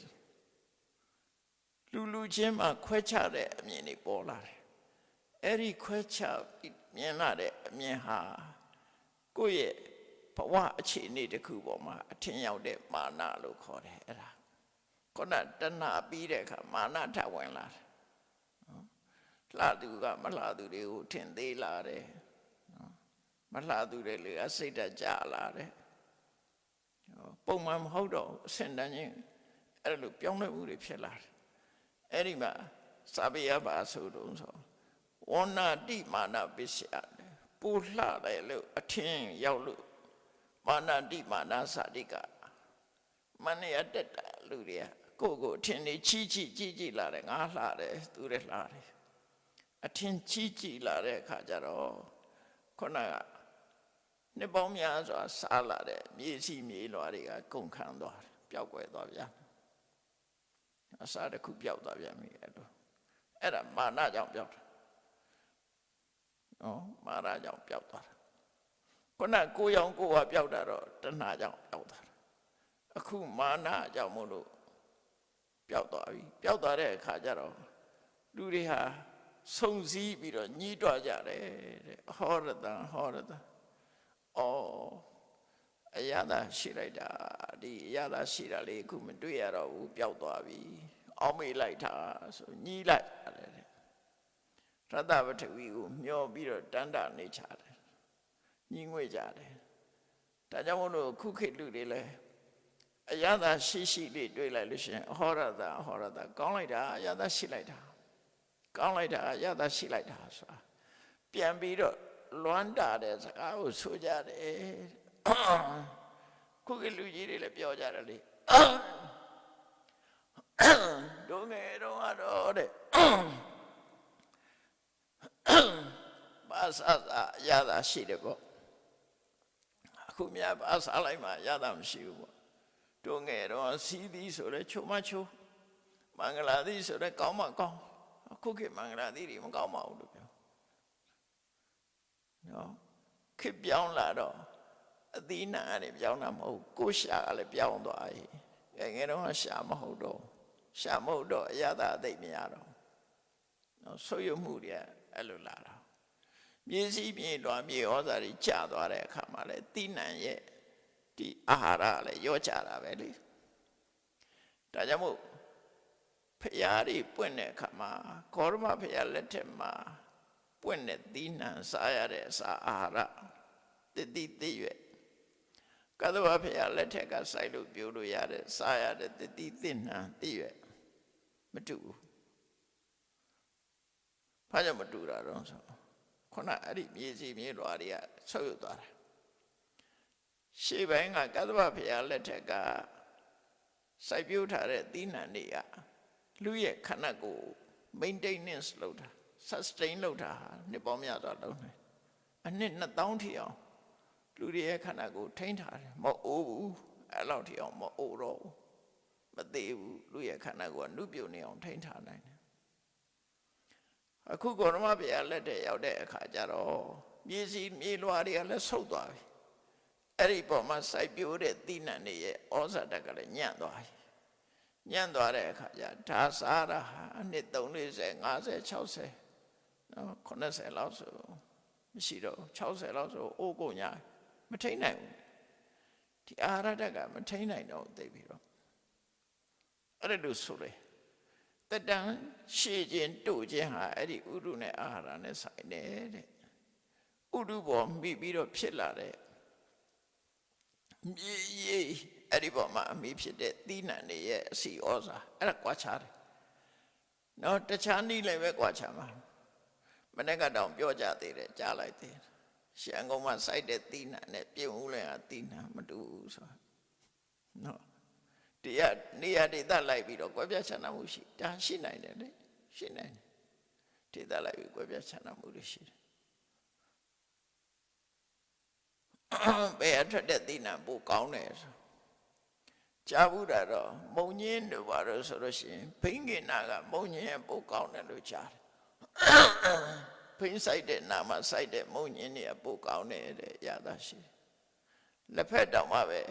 လူချင်းမှာခွဲခြားတဲ့အမြင်တွေပေါ်လာတယ်အဲ့ဒီခွဲခြားမြင်လာတဲ့အမြင်ဟာကိုယ့်ရဲ့ဘဝအခြေအနေတစ်ခုပေါ်မှာအထင်ရောက်တဲ့မာနလို့ခေါ်တယ်အဲ့ဒါခုနတဏှာပြီးတဲ့အခါမာနထဝင်လာတယ်လှသူကမလှသူတွေကိုထင်သေးလာတယ်မလှသူတွေလေအစိတ်ဓာတ်ကြလာတယ်ပုံမှန်မဟုတ်တော့အစင်တန်းချင်းအဲ့လိုပြောင်းလဲမှုတွေဖြစ်လာတယ်အဲ့ဒီမှာစာပေရပါဆိုတော့ဆိုဝဏတိမာနပစ္စယပူလှတယ်လို့အထင်ရောက်လို့မာနတိမာနစာတိကမနရတက်တာလူတွေကကိုအထင်နေချီကြည့်လာတယ်ငါလှတယ်သူတွေလှတယ်အထင်ကြည့်လာတဲ့အခါကျတော့ခုနကနှစ်ပေါင်းများစွာစားလာတဲ့မြေစီမြေလွာတွေကကုန်ခန်းသွားတယ်ပျောက်ကွယ်သွားပြန်အစားတစ်ခုပျောက်သွားပြန်ပြီအဲ့ဒါမာနကြောင့်ပျောက်တာနော်မာနကြောင့်ပျောက်သွားတာခုနကိုရောင်ကိုဟာပျောက်တာတော့တဏှာကြောင့်ပျောက်သွားတာအခုမာနကြောင့်မို့လို့ပျောက်သွားပြီပျောက်သွားတဲ့အခါကျတော့လူတွေဟာစုံစည်းပြီးတော့ညှိတွားကြတယ်တဲ့ဟောရတံအော်အရသာရှိလိုက်တာဒီအရသာရှိတာလေးအခုမတွေ့ရတော့ဘူးပျောက်သွားပြီအောက်မေ့လိုက်တာဆိုညှိလိုက်ရတယ်ရတ္တပထဝီကိုမျောပြီးတော့တန်တာနေချတယ်ညှိငွေ့ကြတယ်ဒါကြောင့်မို့လို့ခုခေတ်လူတွေလည်းအရသာရှိလေးတွေ့လိုက်လို့ရှိရင်ဟောရတံကောင်းလိုက်တာအရသာရှိလိုက်တာကောင်းလိုက်တာရတာရှိလိုက်တာဆိုတာပြန်ပြီးတော့လွမ်းတာတဲ့စကားကိုဆိုကြတယ်ခုကလူကြီးတွေလည်းပြောကြတယ်လေဒုငယ်တော့ကတော့တဲ့ဘာသာရတာရှိတယ်ပေါ့ အခုမြတ်ပါစားလိုက်မှရတာမရှိဘူးပေါ့တို့ငယ်တော့စီးသည်ဆိုတော့ချိုမချိုမင်္ဂလာသည်ဆိုတော့ကောင်းမှကောင်းအခုခေတ်မင်္ဂလာသည်တွေမကောင်းပါဘူးလို့ပြောနော်ခေတ်ပြောင်းလာတော့အသီးနှံရတယ်ပြောင်းတာမဟုတ်ကိုရှာကလည်းပြောင်းသွားပြီငယ်တော့ရှာမဟုတ်တော့ရှာမဟုတ်တော့အရသာအသိမရတော့နော်ဆုပ်ယုပ်မှုတွေအဲ့လိုလာတာမြေစီးမြေလွှာမြေဩဇာတွေကျသွားတဲ့အခါမှာလည်းသီးနှံရဲ့ဒီအာဟာရလည်းရော့ကျတာပဲလေဒါကြောင့်မို့ဖျားတွေပွင့်တဲ့အခါမှာကောရမဖျားလက်ထက်မှာပွင့်တဲ့သီးနှံစားရတဲ့အစာအာဟာရတတိတိရွက်ကသဝဖျားလက်ထက်ကစိုက်လို့ပြိုးလို့ရတဲ့စားရတဲ့တတိသီးနှံတိရွက်မတူဘူးဘာကြောင့်မတူတာတော့ဆိုခုနအဲ့ဒီမြေစီမြေလွှာတွေကဆုပ်ယုပ်သွားတာရှေ့ပိုင်းကကသဗ္ဗဖျားလက်ထက်ကစိုက်ပျိုးထားတဲ့သီးနှံတွေကလူရဲ့ခန္ဓာကိုယ် maintenance လုပ်တာ sustain လုပ်တာနှစ်ပေါင်းများစွာလုပ်နေအနှစ်2000ထိအောင်လူတွေရဲ့ခန္ဓာကိုယ်ထိန်းထားတယ်မအိုးဘူးအဲ့လောက်ထိအောင်မအိုးတော့ဘူးမသေးဘူးလူရဲ့ခန္ဓာကိုယ်ကနုပြုတ်နေအောင်ထိန်းထားနိုင်တယ်အခုကောရမဘုရားလက်ထက်ရောက်တဲ့အခါကျတော့မြေစီမြေလွှာတွေကလည်းဆုတ်သွားပြီအဲ့ဒီပေါ်မှာစိုက်ပျိုးတဲ့သီးနှံတွေရဲ့ဩဇာတက်ကလည်းညံ့သွားပြီညံ့သွားတဲ့အခါကျဒါစားတာဟာအနှစ်3 40 50 60နော်80လောက်ဆိုမရှိတော့60လောက်ဆိုအိုးကုန်ညာမထိန်နိုင်ဘူးဒီအာဟာရတက်ကမထိန်နိုင်တော့သိပြီတော့အဲ့ဒါလို့ဆိုလေတတန်ရှည်ခြင်းတို့ခြင်းဟာအဲ့ဒီဥဒုနဲ့အာဟာရနဲ့ဆိုင်တယ်တဲ့ဥဒုပေါ်မိပြီးတော့ဖြစ်လာတဲ့မြေကြီးအဲ့ဒီပေါ်မှာအမိဖြစ်တဲ့သီးနှံတွေရဲ့အစီဩဇာအဲ့ဒါကွာခြားတယ်နော်တခြားနည်းလည်းပဲကွာခြားမှာမနေ့ကတောင်ပြောကြသေးတယ်ကြားလိုက်သေးတယ်ရှမ်းကုန်းမှာစိုက်တဲ့သီးနှံနဲ့ပြုံဦးလည်းဟာသီးနှံမတူဘူးဆိုနော်တရားနေရာဒေသလိုက်ပြီးတော့ကွဲပြားခြားနားမှုရှိဒါရှိနိုင်တယ်လေရှိနိုင်တယ်ဒေသလိုက်ပြီးကွဲပြားခြားနားမှုတွေရှိတယ်ဘယ်အထက်တဲ့သီးနှံပိုကောင်းတယ်ဆိုကြားဘူးတာတော့မုံညင်းတို့ဘာလို့ဆိုလို့ရှိရင်ဘိန်းကင်နာကမုံညင်းပိုကောင်းတယ်လို့ကြားတယ်ဘိန်းဆိုင်တဲ့နာမှာဆိုင်တဲ့မုံညင်းတွေကပိုကောင်းတယ်တဲ့ရတာရှိလက်ဖက်တောင်မှပဲ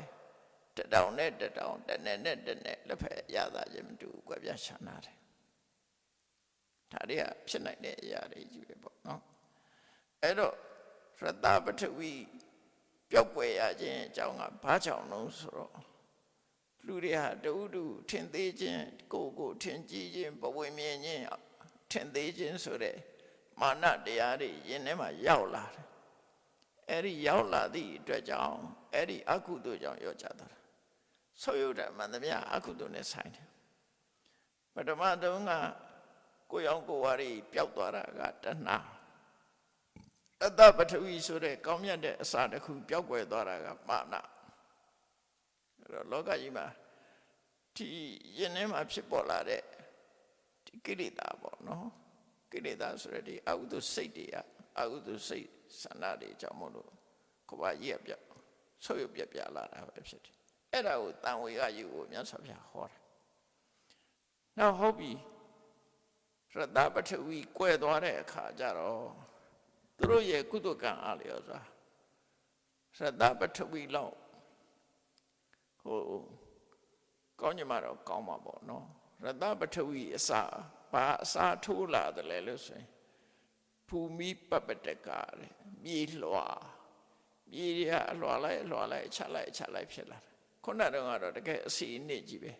တတောင်နဲ့တတောင်တနဲ့နဲ့တနဲ့လက်ဖက်ရတာချင်းမတူဘူးကွဲပြားခြားနာတယ်ဒါတွေကဖြစ်နိုင်တဲ့အရာတွေကြီးပဲပေါ့နော်အဲ့တော့ရတပထဝီပျောက်ကွယ်ရခြင်းအကြောင်းကဘာကြောင့်လို့ဆိုတော့လူတွေဟာတူတူထင်သေးခြင်းကိုထင်ကြည့်ခြင်းဘဝမြင်ခြင်းထင်သေးခြင်းဆိုတဲ့မာနတရားတွေယင်ထဲမှာရောက်လာတယ်အဲ့ဒီရောက်လာသည့်အတွက်ကြောင့်အဲ့ဒီအကုသိုလ်ကြောင့်ရောကြတာဆုပ်ယုပ်တယ်မှန်သမျှအကုသိုလ်နဲ့ဆိုင်တယ်ပထမတုန်းကကိုယ်ရောက်ကိုယ်ဝါရီပျောက်သွားတာကတဏှာအတ္တပထဝီဆိုတဲ့ကောင်းမြတ်တဲ့အစာတစ်ခုပျောက်ကွယ်သွားတာကမာနအဲ့တော့လောကကြီးမှာဒီယင်ထဲမှာဖြစ်ပေါ်လာတဲ့ဒီကိလေသာပေါ့နော်ကိလေသာဆိုတဲ့ဒီအကုသိုလ်စိတ်တွေအကုသိုလ်စိတ်ဆန္ဒတွေကြောင့်မို့လို့ကိုယ်ပါကြီးကပြောက်ဆုပ်ယုပ်ပြလာတာပဲဖြစ်တယ်အဲ့ဒါကိုတန်ဝေကယူကိုမြတ်စွာဘုရားဟောတာနောက်ဟုတ်ပြီရတပထဝီကွဲသွားတဲ့အခါကျတော့သူတို့ရဲ့ကုသကံအားလျော်စွာရတပထဝီလောက်ဟိုကောင်းကြမှာတော့ကောင်းမှာပေါ့နော်ရတပထဝီအစာဘာအစာထိုးလာတယ်လဲလို့ဆိုရင်ภูมิပပတကတဲ့မြေလွှာမြေတွေကအလွှာလိုက်ချက်လိုက်ဖြစ်လာတယ်ခုနကတော့တကယ်အစီအနစ်ကြီးပဲ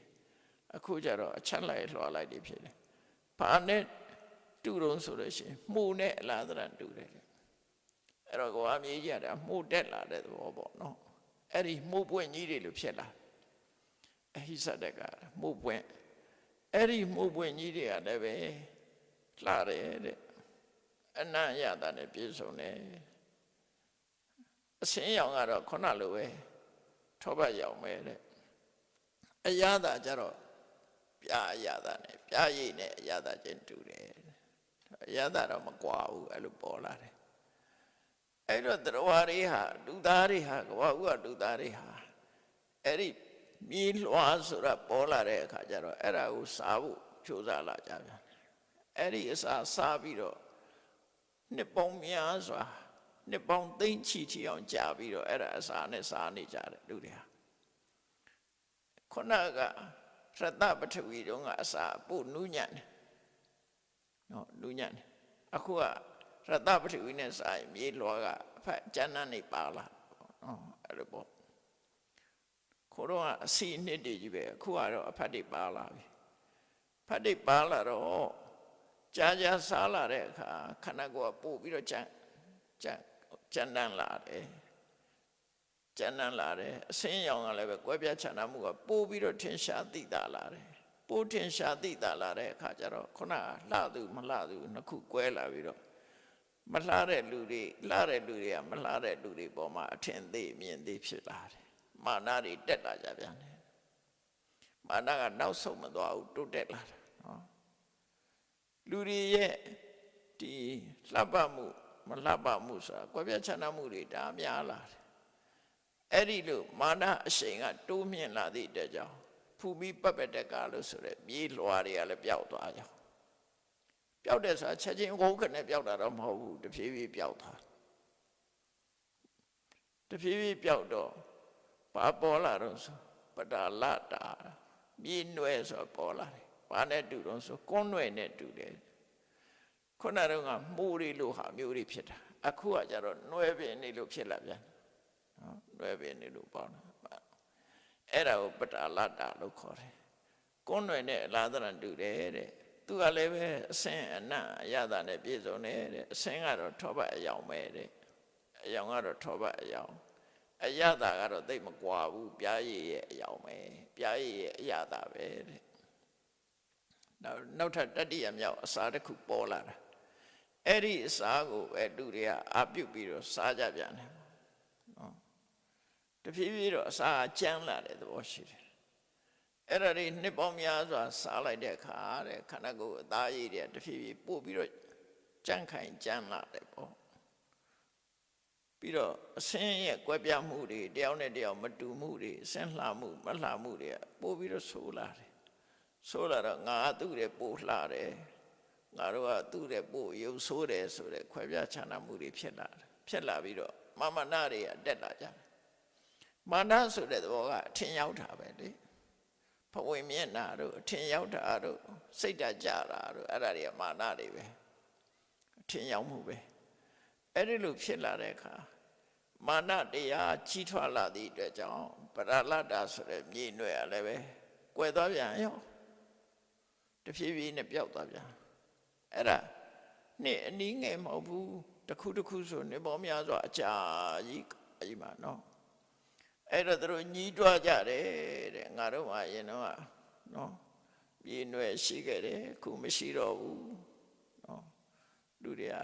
အခုကျတော့အချက်လိုက်လွှာလိုက်တွေဖြစ်တယ်ဘာနဲ့တူတုံးဆိုလို့ရှိရင်မှုနဲ့အလားတရတူတယ်အဲ့တော့ကိုယ်အမြေကြီးရတယ်မှုတက်လာတဲ့သဘောပေါ့နော်အဲ့ဒီမှုပွင့်ကြီးတွေလို့ဖြစ်လာအဟိစတကမှုပွင့်အဲ့ဒီမှုပွင့်ကြီးတွေကလည်းပဲလှတယ်တဲ့အနံ့ရတာနဲ့ပြည့်စုံတယ်အစင်းရောင်ကတော့ခုနလိုပဲထောပတ်ရောင်ပဲတဲ့အရသာကြတော့ပြာအရသာနဲ့ပြာရည်နဲ့အရသာချင်းတူတယ်အရသာတော့မကွာဘူးအဲ့လိုပေါ်လာတယ် အဲ့တော့တရားတွေဟာလူသားတွေဟာကဘာဥကလူသားတွေဟာအဲ့ဒီမြေလွှာဆိုတာပေါ်လာတဲ့အခါကျတော့အဲ့ဒါကိုစားဖို့ကြိုးစားလာကြပြန်အဲ့ဒီအစာစားပြီးတော့နှစ်ပေါင်းများစွာနှစ်ပေါင်းသိန်းချီချီအောင်ကြာပြီးတော့အဲ့ဒါအစာနဲ့စားနေကြတယ်လူတွေဟာခုနကရတပထဝီတုန်းကအစာပို့နူးညံ့တယ်နော်နူးညံ့တယ်အခုကရတပထဝီနဲ့စားရင်မြေလွှာကအဖက်ကျန်းန်းနေပါလာနော်အဲ့လိုပေါ့ခိုးတော့အစီနှစ်တည်းကြီးပဲအခုကတော့အဖက်တွေပါလာပြီဖက်တွေပါလာတော့ကြာကြာစားလာတဲ့အခါခန္ဓာကိုယ်ကပို့ပြီးတော့ကျန်းတန်းလာတယ်ကျန်းတန်းလာတယ်အစင်းရောင်ကလည်းပဲကွဲပြားခြားနားမှုကပို့ပြီးတော့ထင်ရှားသိတာလာတယ်ပို့ထင်ရှားသိတာလာတဲ့အခါကျတော့ခုနကလှသူမလှသူနှစ်ခုကွဲလာပြီးတော့မလှတဲ့လူတွေလှတဲ့လူတွေကမလှတဲ့လူတွေပေါ်မှာအထင်သေးမြင်သေးဖြစ်လာတယ်မာနတွေတက်လာကြပြန်တယ်မာနကနောက်ဆုံးမသွားဘူးတိုးတက်လာတာနော်လူတွေရဲ့ဒီလှပမှုမလှပမှုဆိုတာကွဲပြားခြားနားမှုတွေဒါများလာတယ်အဲ့ဒီလိုမာနအရှိန်ကတိုးမြင့်လာသည့်အတွက်ကြောင့်ဖူပြီးပပတကလို့ဆိုတဲ့မြေလွှာတွေကလည်းပျောက်သွားကြပျောက်တဲ့ဆိုတာချက်ချင်းဟုတ်ခနဲ့ပျောက်တာတော့မဟုတ်ဘူးတဖြည်းဖြည်းပျောက်သွားတဖြည်းဖြည်းပျောက်တော့ဘာပေါ်လာတော့ဆိုပတာလတာမြေနွယ်ဆိုပေါ်လာတယ်ဘာနဲ့တူတော့ဆိုကွန်းနွယ်နဲ့တူတယ်ခုနကတော့မှုတွေလို့ဟာမျိုးတွေဖြစ်တာအခုကကျတော့နွယ်ပင်နေလို့ဖြစ်လာပြန်နော်နွယ်ပင်နေလို့ပေါ့နော်အဲ့ဒါကိုပတာလတာလို့ခေါ်တယ်ကွန်းနွယ်နဲ့အလားတရတူတယ်တဲ့သူကလည်းပဲအစင်းအနံ့အရသာနဲ့ပြည့်စုံတယ်တဲ့အစင်းကတော့ထောပတ်အယောင်ပဲတဲ့အယောင်ကတော့ထောပတ်အယောင်အရသာကတော့သိမကွာဘူးပြားရည်ရဲ့အယောင်ပဲပြားရည်ရဲ့အရသာပဲတဲ့နောက်ထပ်တတိယမြောက်အစာတစ်ခုပေါ်လာတာအဲ့ဒီအစာကိုပဲလူတွေကအာပြုတ်ပြီးတော့စားကြပြန်တယ်နော်တဖြည်းဖြည်းတော့အစာကျန်းလာတဲ့သဘောရှိတယ်အဲ့ဒါတွေနှစ်ပေါင်းများစွာစားလိုက်တဲ့အခါတဲ့ခန္ဓာကိုယ်အသားရည်တွေတဖြည်းဖြည်းပို့ပြီးတော့ကြန့်ခိုင်ကျန်းလာတယ်ပေါ့ပြီးတော့အစင်းရဲ့ကွဲပြားမှုတွေတယောက်နဲ့တယောက်မတူမှုတွေအစင်းလှမှုမလှမှုတွေပို့ပြီးတော့ဆိုးလာတယ်ဆိုးလာတော့ငါသူ့ရဲ့ပို့လှတယ်ငါတို့ကသူ့ရဲ့ပို့ရုပ်ဆိုးတယ်ဆိုတဲ့ခွဲပြားခြားနားမှုတွေဖြစ်လာတယ်ဖြစ်လာပြီးတော့မာနတွေကတက်လာကြတယ်မာနဆိုတဲ့သဘောကအထင်ရောက်တာပဲလေဖဝေမျက်နာတို့အထင်ရောက်တာတို့စိတ်ဓာတ်ကြတာတို့အဲ့ဒါတွေကမာနတွေပဲအထင်ရောက်မှုပဲအဲ့ဒီလိုဖြစ်လာတဲ့အခါမာနတရားကြီးထွားလာသည့်အတွက်ကြောင့်ပရလတ္တာဆိုတဲ့မြေနွယ်ကလည်းပဲကွယ်သွားပြန်ရောတဖြည်းဖြည်းနဲ့ပျောက်သွားပြန်အဲ့ဒါနှစ်အနည်းငယ်မဟုတ်ဘူးတစ်ခုတစ်ခုဆိုနေပေါင်းများစွာအကြာကြီးအကြီးမှာနော်အဲ့တော့သူတို့ညီးတွားကြတယ်တဲ့ငါတို့မှရင်တော့နော်မြေနွယ်ရှိခဲ့တယ်အခုမရှိတော့ဘူးနော်လူတွေက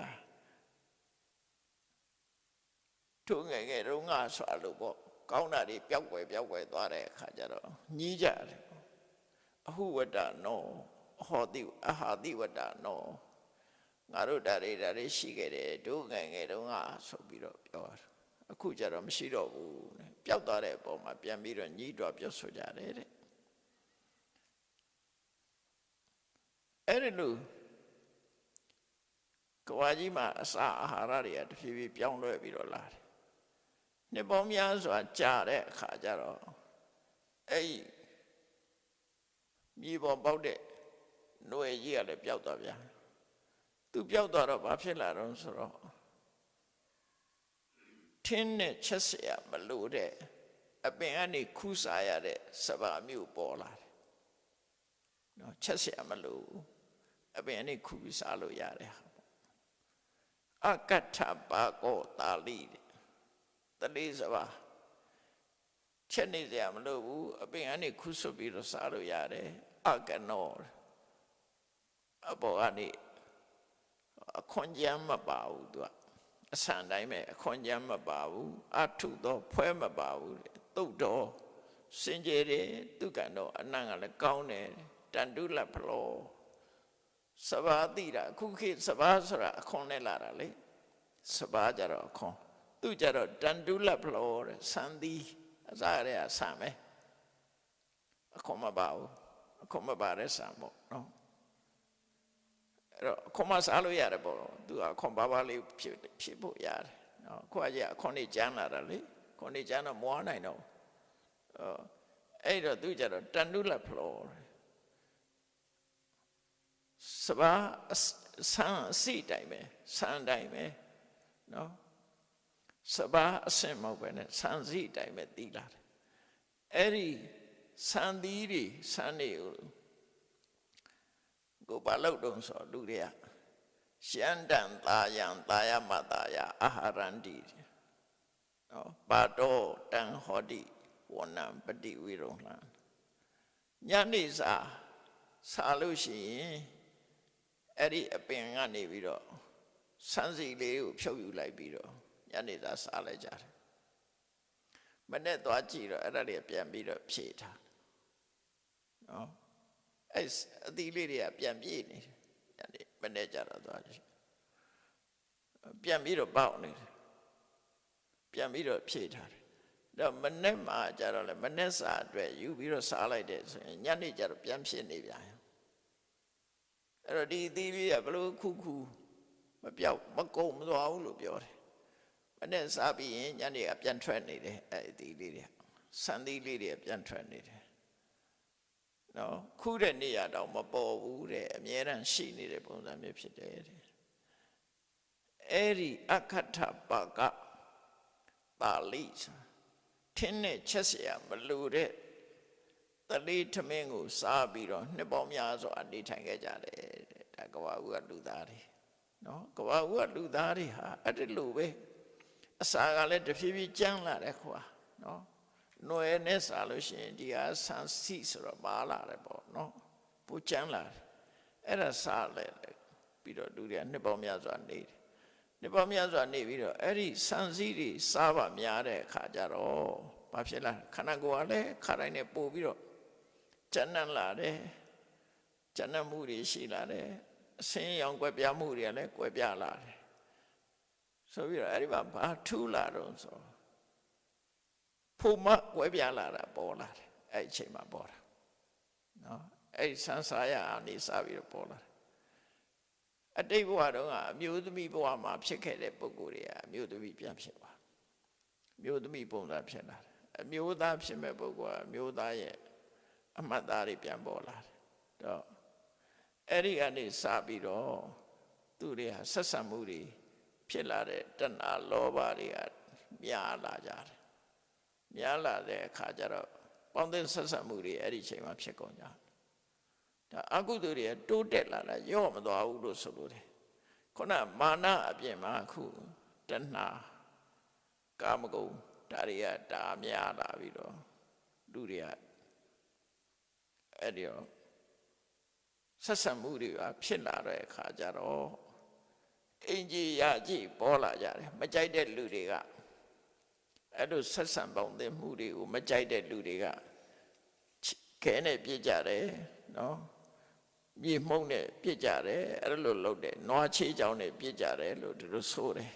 ထုံငယ်ငယ်တော့ငါဆွာလို့ပေါ့ကောင်းတာတွေပျောက်ွယ်သွားတဲ့အခါကျတော့ညီးကြတယ်အဟုဝတ္တနောအဟောတိအဟာတိဝတ္တနောငါတို့ဒါတွေရှိခဲ့တယ်တို့ငယ်ငယ်တော့ငါဆိုပြီးတော့ပြောတာအခုကျတော့မရှိတော့ဘူးပျောက်သွားတဲ့အပေါ်မှာပြန်ပြီးတော့ညီးတွားပြောဆိုကြတယ်တဲ့အဲ့ဒီလိုကဘာကြီးမှာအစာအာဟာရတွေကတဖြည်းဖြည်းပြောင်းလဲပြီးတော့လာတယ်နှစ်ပေါင်းများစွာကြာတဲ့အခါကျတော့အဲ့ဒီမြေပေါ်ပေါက်တဲ့ຫນွေကြီးကလည်းပျောက်သွားပြန်သူပျောက်သွားတော့ဘာဖြစ်လာတော့ဆိုတော့ထင်းနဲ့ချက်เสียမလို့တဲ့အပင်ကနေခူးစားရတဲ့စပါးမျိုးပေါ်လာတယ်နော်ချက်เสียမလို့အပင်ကနေခူးပြီးစားလို့ရတယ်အကတ္ထဘာကောတာလိတလေးစပါးချက်နေเสียမလို့ဘူးအပင်ကနေခူးဆွပြီးတော့စားလို့ရတယ်အကနောအပေါ်ကနေအခွန်ကြမ်းမပါဘူးသူကအဆန်တိုင်းပဲအခွန်ကြမ်းမပါဘူးအထုတော့ဖွဲမပါဘူးတုတ်တော့စင်ကြယ်တယ်သူကတော့အနံ့ကလည်းကောင်းတယ်တန်တုလက်ဖလောစဘာတိတာအခုခေတ်စဘာဆိုတာအခွန်နဲ့လာတာလေစဘာကြတော့အခွန် သူကြတော့တန်တူးလက်ဖလောတဲ့ဆန်သီးအစားရဆန်ပဲအခွန်မပါဘူးအခွန်မပါတဲ့ဆန်ပေါ့နော်အဲ့တော့အခွန်မစားလို့ရတယ်ပေါ့သူကအခွန်ပါပါလေးဖြစ်ဖို့ရတယ်နော်ခွာကြီးအခွန်နေကျန်းလာတာလေခွန်နေကျန်းတော့မွားနိုင်တော့အဲ့တော့သူကြတော့တန်တူးလက်ဖလောစပါဆန်အစီတိုင်းပဲဆန်တိုင်းပဲနော်စပါအစင်မဟုတ်ပဲနဲ့ဆန်စီတိုင်းပဲတီးလာတယ်အဲ့ဒီဆန်သီးတွေဆန်တွေကိုဘာလို့တုံးဆိုလူတွေကရှမ်းတန်သာယံသာယမသာယအာဟာရန္တိနော်ပါတော့တန်ဟောတိဝဏံပတိဝိရုံလံညနေစာလို့ရှိရင်အဲ့ဒီအပင်ကနေပြီးတော့ဆန်းစီလေးကိုဖြုတ်ယူလိုက်ပြီးတော့ညနေစားလိုက်ကြတယ်မနဲ့သွားကြည့်တော့အဲ့ဒါတွေပြန်ပြီးတော့ဖြည့်ထားနော်အဲ့အသီးလေးတွေကပြန်ပြည့်နေတယ်ညနေမနဲ့ကြတော့သွားကြည့်ပြန်ပြီးတော့ပေါက်နေတယ်ပြန်ပြီးတော့ဖြည့်ထားတယ်တော့မနဲ့မှကြတော့လေမနဲ့စာအတွက်ယူပြီးတော့စားလိုက်တယ်ဆိုရင်ညနေကြတော့ပြန်ဖြစ်နေပြန်အဲ့တော့ဒီသီးလေးကဘလို့ခုမပြောက်မကုန်မသွားဘူးလို့ပြောတယ်မနဲ့စားပြီးရင်ညနေကပြန်ထွက်နေတယ်အဲ့ဒီလေးတွေဆန်သီးလေးတွေပြန်ထွက်နေတယ်နော်ခုတဲ့နေရတော့မပေါ်ဘူးတဲ့အမြဲတမ်းရှိနေတဲ့ပုံစံမျိုးဖြစ်တယ်တဲ့အဲ့ဒီအခဋ္ဌပါကပါဠိထင်းနဲ့ချက်เสียမလို့တဲ့တလေးထမင်းကိုစားပြီးတော့နှစ်ပေါင်းများစွာနေထိုင်ခဲ့ကြတယ်တဲ့ဒါကဘာဦးကလူသားတွေနော်ကဘာဦးကလူသားတွေဟာအဲ့ဒီလိုပဲအစာကလည်းတဖြည်းဖြည်းကျန်းလာတယ်ခွာနော်နွယ်နဲ့စားလို့ရှိရင်ဒီဟာဆန်စီဆိုတော့ပါလာတယ်ပေါ့နော်ပူကျန်းလာတယ်အဲ့ဒါစားလဲပြီးတော့လူတွေကနှစ်ပေါင်းများစွာနေတယ်နှစ်ပေါင်းများစွာနေပြီးတော့အဲ့ဒီဆန်စီတွေစားပါများတဲ့အခါကျတော့ဘာဖြစ်လာခန္ဓာကိုယ်ကလည်းခါတိုင်းနဲ့ပို့ပြီးတော့ကျန်းနံလာတယ်ကျန်းနံမှုတွေရှိလာတယ်အဆင်းရောင်ကွက်ပြားမှုတွေကလည်းကွက်ပြားလာတယ်ဆိုပြီးတော့အဲ့ဒီမှာဘာထူးလာတော့ဆိုဖို့မကွက်ပြားလာတာပေါ်လာတယ်အဲ့ဒီအချိန်မှာပေါ်တာနော်အဲ့ဒီဆန်းစားရအနေစပြီးတော့ပေါ်လာတယ်အတိတ်ဘဝတုန်းကအမျိုးသမီးဘဝမှာဖြစ်ခဲ့တဲ့ပုံကိုယ်တွေကအမျိုးသမီးပြန်ဖြစ်သွားမျိုးသမီးပုံစံဖြစ်လာတယ်အမျိုးသားဖြစ်မဲ့ပုဂ္ဂိုလ်ကအမျိုးသားရဲ့အမှတ်သားတွေပြန်ပေါ်လာတယ်တော့အဲ့ဒီကနေစပြီးတော့သူတွေဟာဆက်ဆံမှုတွေဖြစ်လာတဲ့တဏှာလောဘတွေကများလာကြတယ်များလာတဲ့အခါကျတော့ပေါင်းသင်းဆက်ဆံမှုတွေအဲ့ဒီအချိန်မှာဖြစ်ကုန်ကြဒါအကုသိုလ်တွေတိုးတက်လာတာရော့မသွားဘူးလို့ဆိုလို့တယ်ခုနမာနအပြင်မှာအခုတဏှာကာမဂုဏ်ဒါတွေကဒါများလာပြီးတော့လူတွေကအဲ့ဒီတော့ဆက်ဆံမှုတွေကဖြစ်လာတဲ့အခါကျတော့အင်ကြီးရကြီးပေါ်လာကြတယ်မကြိုက်တဲ့လူတွေကအဲ့လိုဆက်ဆံပေါင်းတဲ့မှုတွေကိုမကြိုက်တဲ့လူတွေကခဲနဲ့ပြစ်ကြတယ်နော်မြေမှုန့်နဲ့ပြစ်ကြတယ်အဲ့လိုလုပ်တယ်နွားချေးကြောင်နဲ့ပြစ်ကြတယ်လို့ဒီလိုဆိုတယ်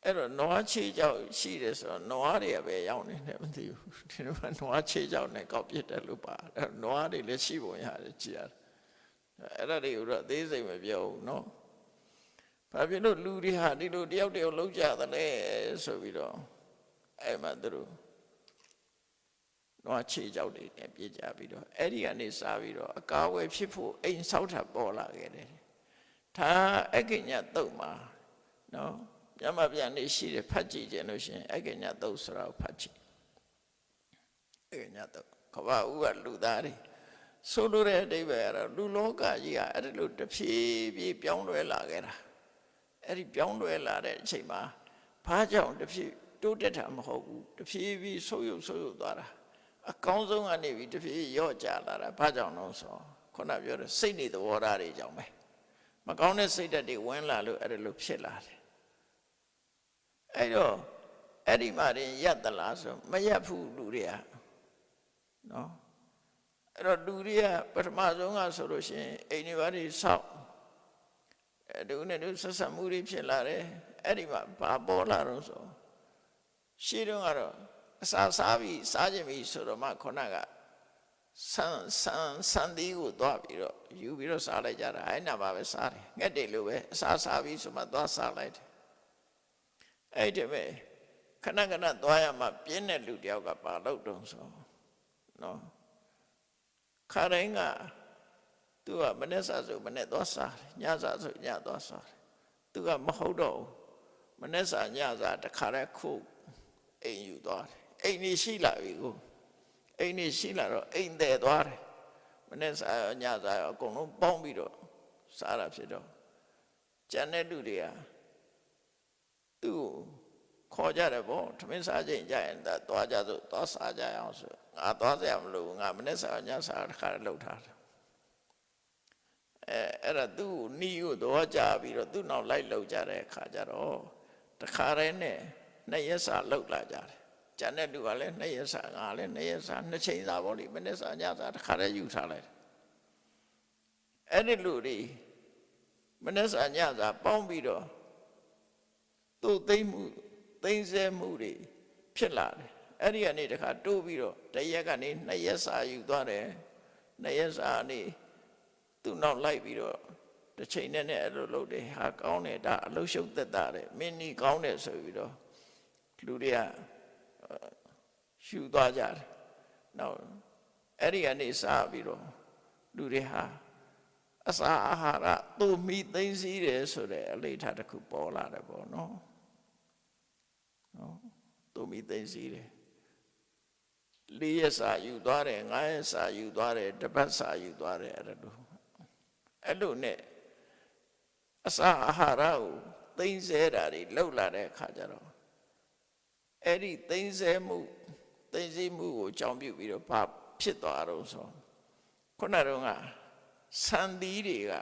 အဲ့တော့နွားချေးကြောင်ရှိတယ်ဆိုတော့နွားတွေကပဲရောက်နေတယ်မသိဘူးဒီလိုနွားချေးကြောင်နဲ့ကောက်ပြစ်တယ်လို့ပါနွားတွေလည်းရှိပုံရတယ်ကြည်ရတယ်အဲ့ဒါတွေကိုတော့အသေးစိတ်မပြောဘူးနော်ဘာဖြစ်လို့လူတွေဟာဒီလိုတယောက်တယောက်လုံးကြသလဲဆိုပြီးတော့အဲ့မှာသူတို့နွားချေကြောက်တွေနဲ့ပြေးကြပြီးတော့အဲ့ဒီကနေစားပြီးတော့အကာအကွယ်ဖြစ်ဖို့အိမ်ဆောက်တာပေါ်လာခဲ့တယ်ဒါအက္ခညတုတ်မှာနော်ညမပြန်နေရှိတယ်ဖတ်ကြည့်ကြလို့ရှင်အက္ခညတုတ်ဆိုတာကိုဖတ်ကြည့်အက္ခညတုတ်ကဘာဦးကလူသားတွေဆိုလိုတဲ့အဓိပ္ပာယ်ကတော့လူလောကကြီးကအဲ့ဒီလိုတဖြည်းဖြည်းပြောင်းလဲလာခဲ့တာအဲ့ဒီပြောင်းလဲလာတဲ့အချိန်မှာဘာကြောင့်တဖြည်းတိုးတက်တာမဟုတ်ဘူးတဖြည်းဖြည်းဆုပ်ယုပ်သွားတာအကောင်းဆုံးကနေပြီးတဖြည်းရော့ကျလာတာဘာကြောင့်လဲဆိုခုနပြောတဲ့စိတ်နေသဘောထားတွေကြောင့်ပဲမကောင်းတဲ့စိတ်ဓာတ်တွေဝင်လာလို့အဲ့ဒါလိုဖြစ်လာတယ်အဲ့တော့အဲ့ဒီမှာရင်ရပ်သလားဆိုမရပ်ဘူးလူတွေကနော်အဲ့တော့လူတွေကပထမဆုံးကဆိုလို့ရှိရင်အိမ်တွေဘာတွေဆောက်တူနဲ့တူဆက်ဆံမှုတွေဖြစ်လာတယ် အဲ့ဒီမှာဘာပေါ်လာတော့ဆိုရှင်းတော့ကတော့အစာစားပြီးစားခြင်းပြီးဆိုတော့မှခုနကဆန်သီးကိုသွားပြီးတော့ယူပြီးတော့စားလိုက်ကြတာအဲ့နာပါပဲစားတယ်ငှက်တွေလိုပဲအစာစားပြီးဆိုမှသွားစားလိုက်တယ်အဲ့ဒီပဲခဏခဏသွားရမှပြင်းတဲ့လူတယောက်ကပါလို့တုံးဆိုနော်ခါတိုင်းကသူကမနေ့စားဆိုမနေ့သွားစားတယ်ညစားဆိုညသွားစားတယ်သူကမဟုတ်တော့မနေ့စားညစားတခါတည်းခုအိမ်ယူသွားတယ်အိမ်ကြီးရှိလာပြီကိုအိမ်ကြီးရှိလာတော့အိမ်တယ်သွားတယ်မနေ့စားရောညစားရောအကုန်လုံးပေါင်းပြီးတော့စားတာဖြစ်တော့ကျန်တဲ့လူတွေကသူ့ခေါ်ကြတယ်ပေါ့ထမင်းစားချိန်ကြရင်သွားကြဆိုသွားစားကြအောင်ဆိုငါသွားစရာမလိုငါမနေ့စားညစားတခါလှုပ်ထားတယ်အဲ့ဒါသူ့နီးကိုတော့ကြပြီးတော့သူ့နောက်လိုက်လှုပ်ကြတဲ့အခါကျတော့တခါတည်းနဲ့နှစ်ရက်စာလှုပ်လာကြတယ်ကျန်တဲ့လူကလည်းနှစ်ရက်စာငါလည်းနှစ်ရက်စာနှစ်ချိန်စာပေါ့လေမနေ့စာညစာတခါတည်းယူထားလိုက်တယ်အဲ့ဒီလူတွေမနေ့စာညစာပေါင်းပြီးတော့သူ့သိမ့်ဆဲမှုတွေဖြစ်လာတယ်အဲ့ဒီကနေတခါတိုးပြီးတော့တရက်ကနေနှစ်ရက်စာယူသွားတယ်နှစ်ရက်စာနေသူ့နောက်လိုက်ပြီးတော့တစ်ချိန်နဲ့အဲ့လိုလုပ်တယ်ဟာကောင်းတယ်ဒါအလုရှုပ်သက်တာတယ်မင်းနီကောင်းတယ်ဆိုပြီးတော့လူတွေကရှူသွားကြတယ်နောက်အဲ့ဒီကနေစားပြီးတော့လူတွေဟာအစာအာဟာရသူ့မိသိမ့်စည်းတယ်ဆိုတဲ့အလေးထားတစ်ခုပေါ်လာတယ်ပေါ့နော်သူ့မိသိမ့်စည်းတယ်၄ရက်စာယူသွားတယ်၅ရက်စာယူသွားတယ်တစ်ပတ်စာယူသွားတယ်အဲ့လိုနဲ့အစာအာဟာရကိုသိမ့်ဆဲတာတွေလှုပ်လာတဲ့အခါကျတော့အဲ့ဒီသိမ့်ဆဲမှုသိမ့်စည်းမှုကိုကြောင်းပြုပြီးတော့ဘာဖြစ်သွားတော့ဆိုခုနကတော့ကဆန်သီးတွေက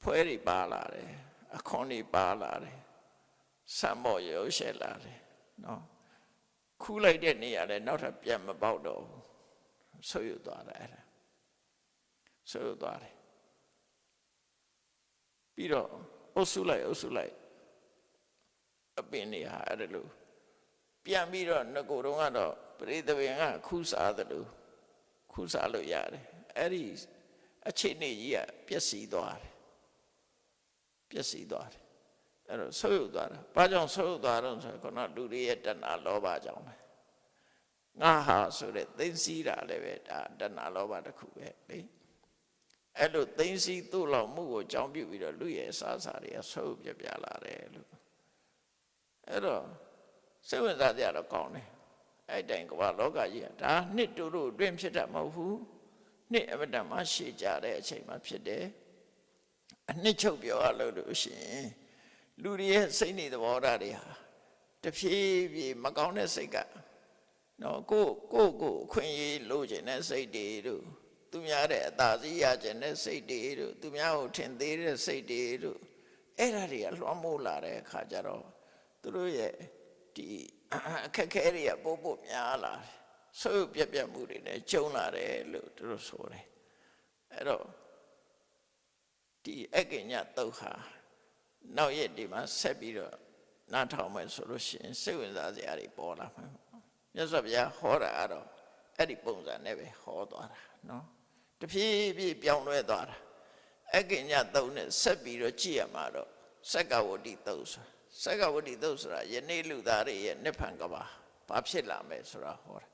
ဖွဲတွေပါလာတယ်အခွန်တွေပါလာတယ်ဆံမော်ရုပ်ရှက်လာတယ်နော်ခူးလိုက်တဲ့နေရာလဲနောက်ထပ်ပြန်မပေါက်တော့ဘူးဆွေးသွားတယ်အဲ့ဒါဆွေးသွားတယ်ပြီးတော့အုပ်စုလိုက်အပင်တွေဟာအဲ့ဒါလို့ပြန်ပြီးတော့ငကိုတော့ကတော့ပရိသပင်ကခူးစားတယ်လို့ခူးစားလို့ရတယ်အဲ့ဒီအခြေအနေကြီးကပျက်စီးသွားတယ်အဲ့တော့ဆုပ်သွားတာဘာကြောင့်ဆုပ်သွားတော့ဆိုတော့လူတွေရဲ့တဏှာလောဘကြောင့်ပဲငါဟာဆိုတဲ့သိသိစီးတာလည်းပဲဒါတဏှာလောဘတစ်ခုပဲလေအဲ့လိုသိသိသို့လောက်မှုကိုကြောင်းပြုပြီးတော့လူရဲ့စားစာတွေကဆုပ်ပြလာတယ်လို့အဲ့တော့စိတ်ဝင်စားကြတော့ကောင်းတယ်အဲ့တိုင်ကမ္ဘာလောကကြီးကဒါနှစ်တူတို့အတွင်းဖြစ်တတ်မဟုတ်ဘူးနှစ်အမတန်မှရှည်ကြတဲ့အချိန်မှဖြစ်တယ်အနှစ်ချုပ်ပြောရလို့ရှိရင်လူတွေရဲ့စိတ်နေသဘောထားတွေဟာတဖြည်းဖြည်းမကောင်းတဲ့စိတ်ကနော်ကိုအခွင့်အရေးလိုချင်တဲ့စိတ်တွေတို့သူများတဲ့အသာစီးရချင်တဲ့စိတ်တွေတို့သူများကိုထင်သေးတဲ့စိတ်တွေတို့အဲ့ဒါတွေကလွှမ်းမိုးလာတဲ့အခါကျတော့သူတို့ရဲ့ဒီအခက်ခဲတွေကပို့များလာတယ်ဆိုးပြက်မှုတွေနဲ့ကျုံလာတယ်လို့သူတို့ဆိုတယ်အဲ့တော့ဒီအက္ကညတုတ်ဟာနောက်ရက်ဒီမှာဆက်ပြီးတော့နားထောင်မယ်ဆိုလို့ရှိရင်စိတ်ဝင်စားစရာတွေပေါ်လာမှာမြတ်စွာဘုရားဟောတာကတော့အဲ့ဒီပုံစံနဲ့ပဲဟောသွားတာနော်တဖြည်းဖြည်းပြောင်းလဲသွားတာအက္ကညတုတ်နဲ့ဆက်ပြီးတော့ကြည့်ရမှာတော့စက္ကဝတိတုတ်စက္ကဝတိတုတ်ဆိုတာယနေ့လူသားတွေရဲ့နိဗ္ဗာန်ကဘာဖြစ်လာမယ်ဆိုတာဟောတာ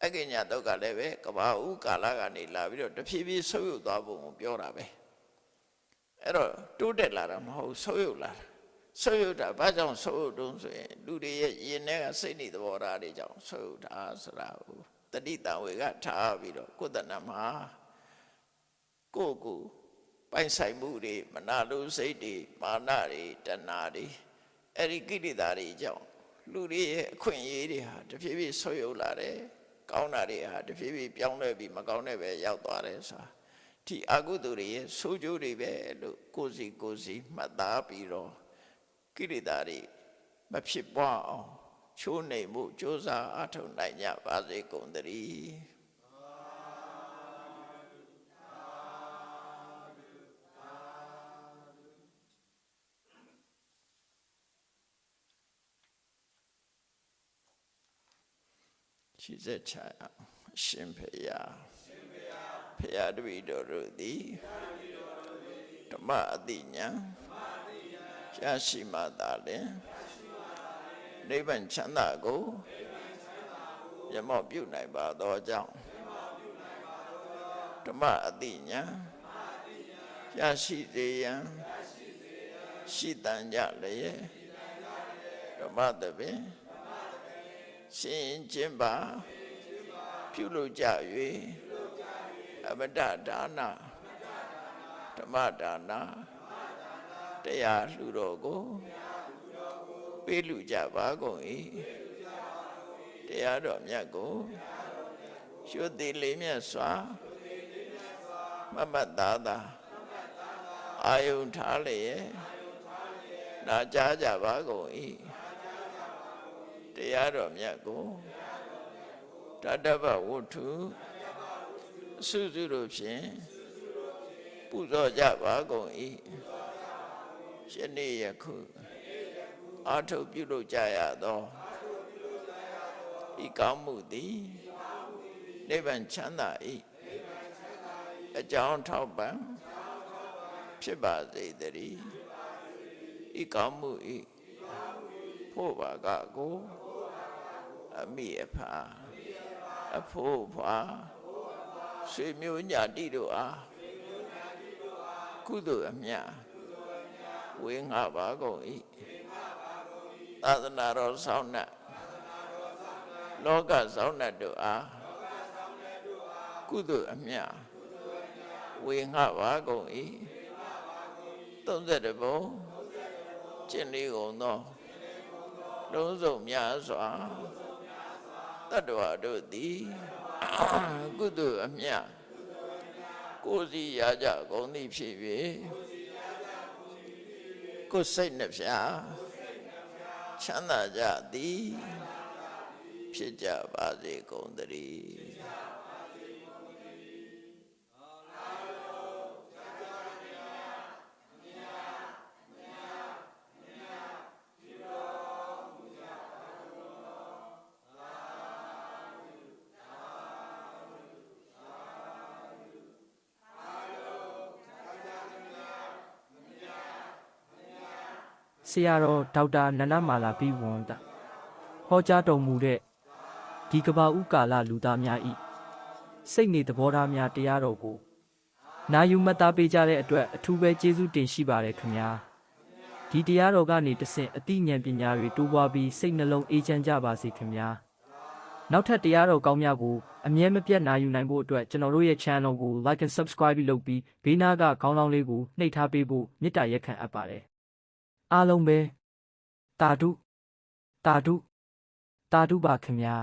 အက္ကညတုတ်ကလည်းပဲကဘာဥကာလကနေလာပြီးတော့တဖြည်းဖြည်းဆုပ်ယုပ်သွားပုံကိုပြောတာပဲအဲ့တော့တိုးတက်လာတာမဟုတ်ဆုပ်ယုပ်လာတာဆုပ်ယုပ်တာဘာကြောင့်ဆုပ်ယုပ်တုံးဆိုရင်လူတွေရဲ့ရင်ထဲကစိတ်နေသဘောထားတွေကြောင့်ဆုပ်ယုပ်တာဆိုတာကိုတတိတဝေကထားပြီးတော့ကိုယ်တဏ္ဍမှာကိုပိုင်ဆိုင်မှုတွေမနာလိုစိတ်တွေမာနတွေတဏှာတွေအဲ့ဒီကိလေသာတွေကြောင့်လူတွေရဲ့အခွင့်အရေးတွေဟာတဖြည်းဖြည်းဆုပ်ယုပ်လာတယ်ကောင်းတာတွေဟာတဖြည်းဖြည်းပြောင်းလဲပြီးမကောင်းတဲ့ပဲရောက်သွားတယ်ဆိုတာဒီအကုသိုလ်တွေရဲ့ဆိုးကျိုးတွေပဲလို့ကိုယ်စီမှတ်သားပြီးတော့ကိလေသာတွေမဖြစ်ပွားအောင်ချိုးနှိမ်မှုကြိုးစားအထောက်နိုင်ကြပါစေကုန်သတည်း ချီးဆက်ချအောင်အရှင်ဖေယဖေယတပည့်တော်တို့သည်ဓမ္မအတိညာရရှိမှသာလျှင်နိဗ္ဗာန်ချမ်းသာကိုရမောပြုနိုင်ပါသောကြောင့်ဓမ္မအတိညာရရှိစေရန်ရှိတန်ကြလျက်ဓမ္မသဘင်ရှင်ခြင်းပါပြုလုပ်ကြ၍အမတဒါနဓမ္မဒါနတရားလှူတော်ကိုပေးလူကြပါကုန်၏တရားတော်မြတ်ကိုရှုသိလေးမြတ်စွာမမတ်သားသာအာယုန်ထားလျက်နာကြားကြပါကုန်၏တရားတော်မြတ်ကိုတတ္တဗဝတ္ထုအစုစုတို့ဖြင့်ပူဇော်ကြပါကုန်၏ယနေ့ယခုအာထုပ်ပြုလုပ်ကြရသောဤကောင်းမှုသည်နိဗ္ဗာန်ချမ်းသာ၏အကြောင်းထောက်ပံ့ဖြစ်ပါစေတည်းဤကောင်းမှု၏ဖို့ပါကကိုအမိအဖာအဖို့ဖွာဆွေမျိုးညာတိတို့အားကုသိုလ်အမြတ်ဝေငှပါကုန်၏သာသနာတော်ဆောင်နှင့်လောကဆောင်နှင့်တို့အားကုသိုလ်အမြတ်ဝေငှပါကုန်၏31ဘုံကျင့်လေးကုန်သောလုံးစုံများစွာတတ္တဝါတို့သည်ကုသိုလ်အမြတ်ကိုယ်စီရကြကုန်သည်ဖြစ်၍ကိုယ်စိတ်နှဖျားချမ်းသာကြသည်ဖြစ်ကြပါစေကုန်သတည်းဆရာတော်ဒေါက်တာနန္ဒမာလာဘိဝန္တဟောကြားတော်မူတဲ့ဒီကဘာဥကာလလူသားများဤစိတ်နေသဘောထားများတရားတော်ကိုနာယူမှတ်သားပေးကြတဲ့အတွက်အထူးပဲကျေးဇူးတင်ရှိပါတယ်ခင်ဗျာဒီတရားတော်ကနေတဆင့်အသိဉာဏ်ပညာတွေတိုးပွားပြီးစိတ်နှလုံးအေးချမ်းကြပါစေခင်ဗျာနောက်ထပ်တရားတော်ကောင်းများကိုအမြဲမပြတ်နာယူနိုင်ဖို့အတွက်ကျွန်တော်တို့ရဲ့ channel ကို like and subscribe လုပ်ပြီးဘေးနားကခေါင်းလောင်းလေးကိုနှိပ်ထားပေးဖို့မေတ္တာရက်ခံအပ်ပါတယ်အားလုံးပဲတာဓုပါခင်ဗျာ